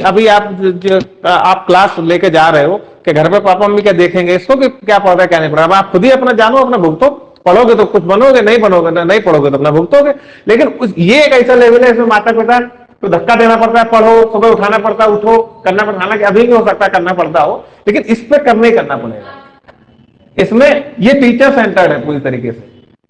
A: अभी आप क्लास लेके जा रहे हो कि घर पे पापा मम्मी क्या देखेंगे इसको कि क्या पढ़ रहा है क्या नहीं पढ़ रहा। आप खुद ही अपना जानो, अपना भुगतो, पढ़ोगे तो कुछ बनोगे, नहीं पढ़ोगे तो अपना भुगतोगे। लेकिन ये एक ऐसा लेवल है इसमें माता पिता तो धक्का देना पड़ता है, पढ़ो, सुबह उठाना पड़ता है, उठो, करना पड़ता है। हालांकि अभी भी हो सकता है करना पड़ता हो, लेकिन इस पे करना ही करना पड़ेगा। इसमें ये टीचर सेंटर्ड है पूरी तरीके से।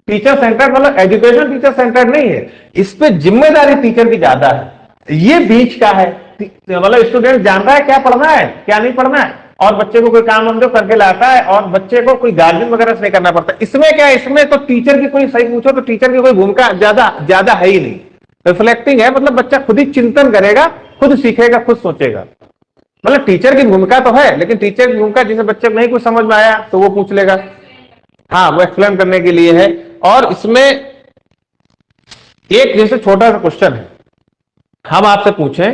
A: टीचर सेंटर्ड मतलब एजुकेशन टीचर सेंटर्ड नहीं है, इस पे जिम्मेदारी टीचर की ज्यादा है। ये बीच का है, मतलब स्टूडेंट जानता है क्या पढ़ना है क्या नहीं पढ़ना है, और बच्चे को कोई काम हम जो करके लाता है, और बच्चे को कोई गार्जियन वगैरह से नहीं करना पड़ता। इसमें क्या है, इसमें तो टीचर की कोई सही पूछो तो टीचर की कोई भूमिका ज्यादा है ही नहीं, रिफ्लेक्टिंग है। मतलब बच्चा खुद ही चिंतन करेगा, खुद सीखेगा, खुद सोचेगा। मतलब टीचर की भूमिका तो है, लेकिन टीचर की भूमिका जिसे बच्चे को नहीं कुछ समझ में आया तो वो पूछ लेगा, हाँ वो एक्सप्लेन करने के लिए है। और इसमें एक जैसे छोटा सा क्वेश्चन है, हम आपसे पूछें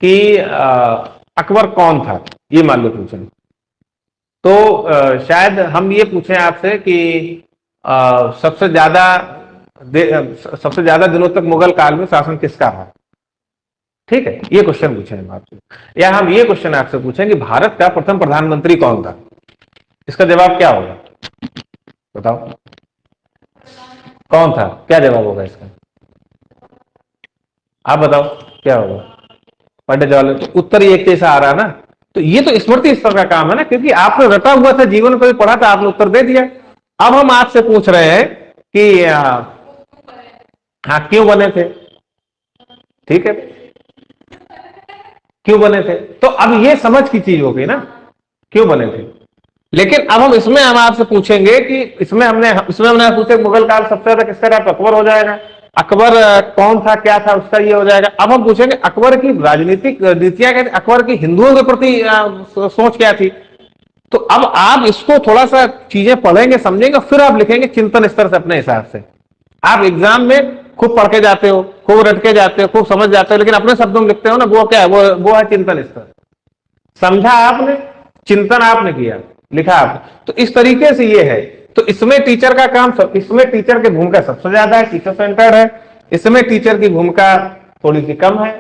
A: कि अकबर कौन था, ये मान लो पूछें, तो शायद हम ये पूछें आपसे कि सबसे ज्यादा दिनों तक मुगल काल में शासन किसका रहा। ठीक है, ये क्वेश्चन पूछे हम आपसे, या हम ये क्वेश्चन आपसे पूछें कि भारत का प्रथम प्रधानमंत्री कौन था, इसका जवाब क्या होगा बताओ, कौन था, क्या जवाब होगा इसका, आप बताओ क्या होगा। पंडित जवाहरलाल, तो उत्तर ही एक जैसा आ रहा ना, तो ये तो स्मृति स्तर का काम है ना, क्योंकि आपने रटा हुआ था, जीवन को भी पढ़ा था, आपने उत्तर दे दिया। अब हम आपसे पूछ रहे हैं कि हाँ क्यों बने थे, ठीक है, क्यों बने थे, तो अब ये समझ की चीज हो गई ना, क्यों बने थे। लेकिन अब हम आपसे पूछेंगे कि इसमें हमने पूछे मुगल काल सबसे ज्यादा किसका रहा, अकबर हो जाएगा, अकबर कौन था क्या था उसका ये हो जाएगा। अब हम पूछेंगे अकबर की राजनीतिक नीतियां क्या थी, अकबर की हिंदुओं के प्रति सोच क्या थी। तो अब आप इसको थोड़ा सा चीजें पढ़ेंगे, समझेंगे, फिर आप लिखेंगे चिंतन स्तर से अपने हिसाब से। आप एग्जाम में खूब पढ़ के जाते हो, खूब रट के जाते हो, खूब समझ जाते हो, लेकिन अपने शब्दों में लिखते हो ना, वो क्या है, वो है चिंतन स्तर। समझा आपने, चिंतन आपने किया, लिखा आप, तो इस तरीके से ये है। तो इसमें टीचर का काम इसमें टीचर की भूमिका सबसे ज्यादा है, टीचर सेंटर्ड है। इसमें टीचर की भूमिका थोड़ी सी कम है,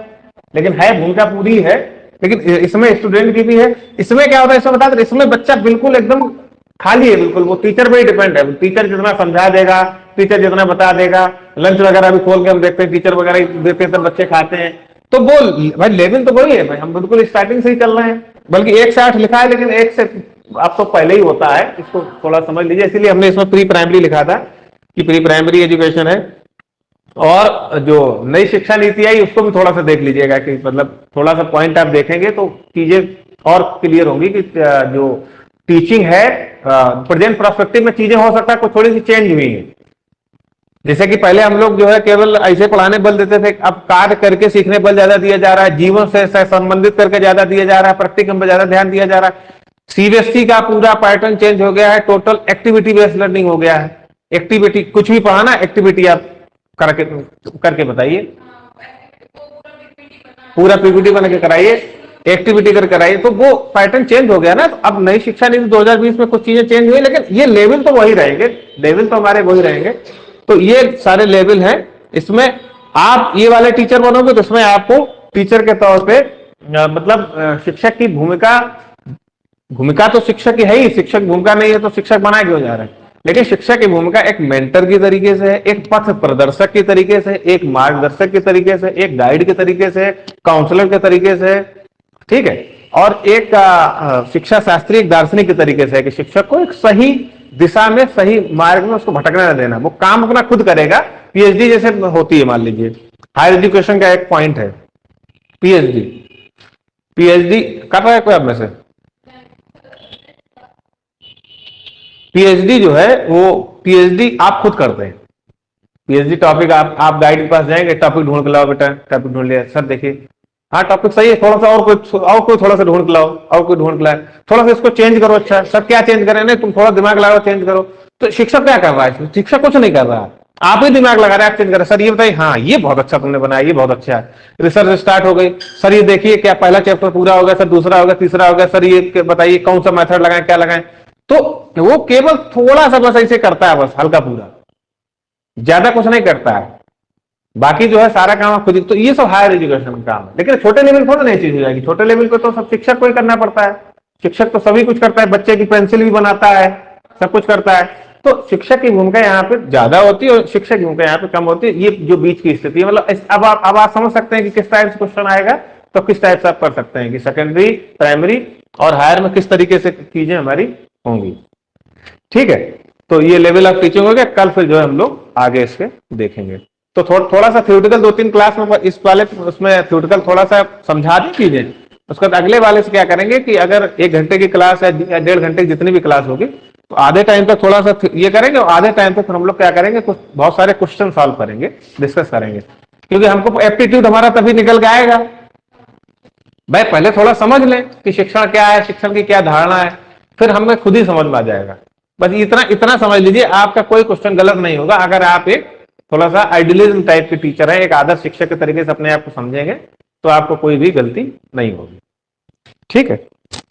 A: लेकिन है भूमिका पूरी है, लेकिन इसमें स्टूडेंट की भी है। इसमें क्या होता है, इसमें बता दें, इसमें बच्चा बिल्कुल एकदम खाली है, बिल्कुल वो टीचर पे ही डिपेंड है। टीचर जितना समझा देगा, टीचर जितना बता देगा, लंच वगैरह भी खोल के हम देखते हैं, टीचर वगैरह देते हैं तो बच्चे खाते हैं, तो वो भाई लेवल तो वही है भाई, हम बिल्कुल स्टार्टिंग से ही चल रहे हैं। बल्कि 1 से 8 लिखा है, लेकिन 1 से आप तो पहले ही होता है, इसको थोड़ा समझ लीजिए। इसीलिए हमने इसमें प्री प्राइमरी लिखा था कि प्री प्राइमरी एजुकेशन है। और जो नई शिक्षा नीति आई उसको भी थोड़ा सा देख लीजिएगा, कि मतलब थोड़ा सा पॉइंट आप देखेंगे तो चीजें और क्लियर होंगी कि जो टीचिंग है प्रेजेंट पर्सपेक्टिव में चीजें हो सकता है कुछ थोड़ी सी चेंज हुई है। जैसे कि पहले हम लोग जो है केवल ऐसे पढ़ाने बल देते थे, अब कार्य करके सीखने बल ज्यादा दिया जा रहा है, जीवन से संबंधित करके ज्यादा दिया जा रहा है, प्रैक्टिकम पर ज्यादा ध्यान दिया जा रहा है। सीबीएसई का पूरा पैटर्न चेंज हो गया है, टोटल एक्टिविटी बेस्ड लर्निंग हो गया है। एक्टिविटी कुछ भी पढ़ाना, एक्टिविटी आप करके करके बताइए, पूरा पीपीटी बना के कराइए, एक्टिविटी करके कराइए, तो वो पैटर्न चेंज हो गया ना। तो अब नई शिक्षा नीति 2020 में कुछ चीजें चेंज हुई, लेकिन ये लेवल तो वही रहेंगे, लेवल तो हमारे वही रहेंगे। तो ये सारे लेवल हैं, इसमें आप ये वाले टीचर बनोगे तो इसमें आपको टीचर के तौर पे मतलब शिक्षक की भूमिका तो शिक्षक की है ही, शिक्षक भूमिका नहीं है तो शिक्षक बनाए क्यों जा रहे हैं। लेकिन शिक्षक की भूमिका एक मेंटर की तरीके से है, एक पथ प्रदर्शक की तरीके से, एक मार्गदर्शक के तरीके से, एक गाइड के तरीके से, काउंसलर के तरीके से, ठीक है, और एक शिक्षा शास्त्री, एक दार्शनिक के तरीके से है कि शिक्षक को एक सही दिशा में, सही मार्ग में उसको भटकने न देना। वो काम अपना खुद करेगा। पीएचडी जैसे होती है, मान लीजिए हायर एजुकेशन का एक पॉइंट है पीएचडी। पीएचडी कर रहा है कोई आप में से? पीएचडी जो है वो पीएचडी आप खुद करते हैं। पीएचडी टॉपिक आप गाइड के पास जाएंगे, टॉपिक ढूंढ के लाओ बेटा, टॉपिक ढूंढ लिया सर, देखिए हाँ टॉपिक सही है, थोड़ा सा और कोई थोड़ा सा ढूंढ के लाओ, और कोई ढूंढ के लाए, थोड़ा सा इसको चेंज करो। अच्छा सर क्या चेंज करें? नहीं तुम थोड़ा दिमाग लगाओ, चेंज करो। तो शिक्षक क्या कर रहा है? शिक्षक कुछ नहीं कर रहा है, आप ही दिमाग लगा रहे हैं, आप चेंज कर रहे हैं। सर ये बताइए, हाँ ये बहुत अच्छा तुमने बनाया, ये बहुत अच्छा है। रिसर्च स्टार्ट हो गई, सर ये देखिए क्या पहला चैप्टर पूरा हो गया, सर दूसरा हो गया, तीसरा हो गया, सर ये बताइए कौन सा मेथड लगाएं, क्या लगाएं। तो वो केवल थोड़ा सा बस ऐसे करता है, बस हल्का पूरा, ज्यादा कुछ नहीं करता है। बाकी जो है सारा काम आप खुद ही। तो ये सब हायर एजुकेशन का काम है। लेकिन छोटे लेवल पर नई चीज हो जाएगी, छोटे लेवल को तो सब शिक्षक को ही करना पड़ता है। शिक्षक तो सभी कुछ करता है, बच्चे की पेंसिल भी बनाता है, सब कुछ करता है। तो शिक्षक की भूमिका यहाँ पे ज्यादा होती है और शिक्षक की भूमिका यहाँ पे कम होती है। ये जो बीच की स्थिति है, मतलब अब आप समझ सकते हैं कि किस टाइप से क्वेश्चन आएगा, तो किस टाइप से आप कर सकते हैं कि सेकेंडरी, प्राइमरी और हायर में किस तरीके से चीजें हमारी होंगी। ठीक है, तो ये लेवल ऑफ टीचिंग हो गया। कल फिर जो है हम लोग आगे इसके देखेंगे। तो थोड़ा सा थ्योरेटिकल 2-3 क्लास में इस वाले उसमें थ्योरेटिकल थोड़ा सा समझा दी चीजें। उसके बाद अगले वाले से क्या करेंगे कि अगर 1 घंटे की क्लास है या 1.5 घंटे की जितनी भी क्लास होगी, तो आधे टाइम तक थोड़ा सा ये करेंगे और आधे टाइम तक हम लोग क्या करेंगे, कुछ बहुत सारे क्वेश्चन सॉल्व करेंगे, डिस्कस करेंगे। क्योंकि हमको एप्टीट्यूड हमारा तभी निकल के आएगा। भाई पहले थोड़ा समझ लें कि शिक्षण क्या है, शिक्षण की क्या धारणा है, फिर हमें खुद ही समझ में आ जाएगा। बस इतना समझ लीजिए, आपका कोई क्वेश्चन गलत नहीं होगा अगर आप एक थोड़ा सा आइडियलिज्म टाइप के टीचर है, एक आदर्श शिक्षक के तरीके से अपने आप को समझेंगे, तो आपको कोई भी गलती नहीं होगी। ठीक है।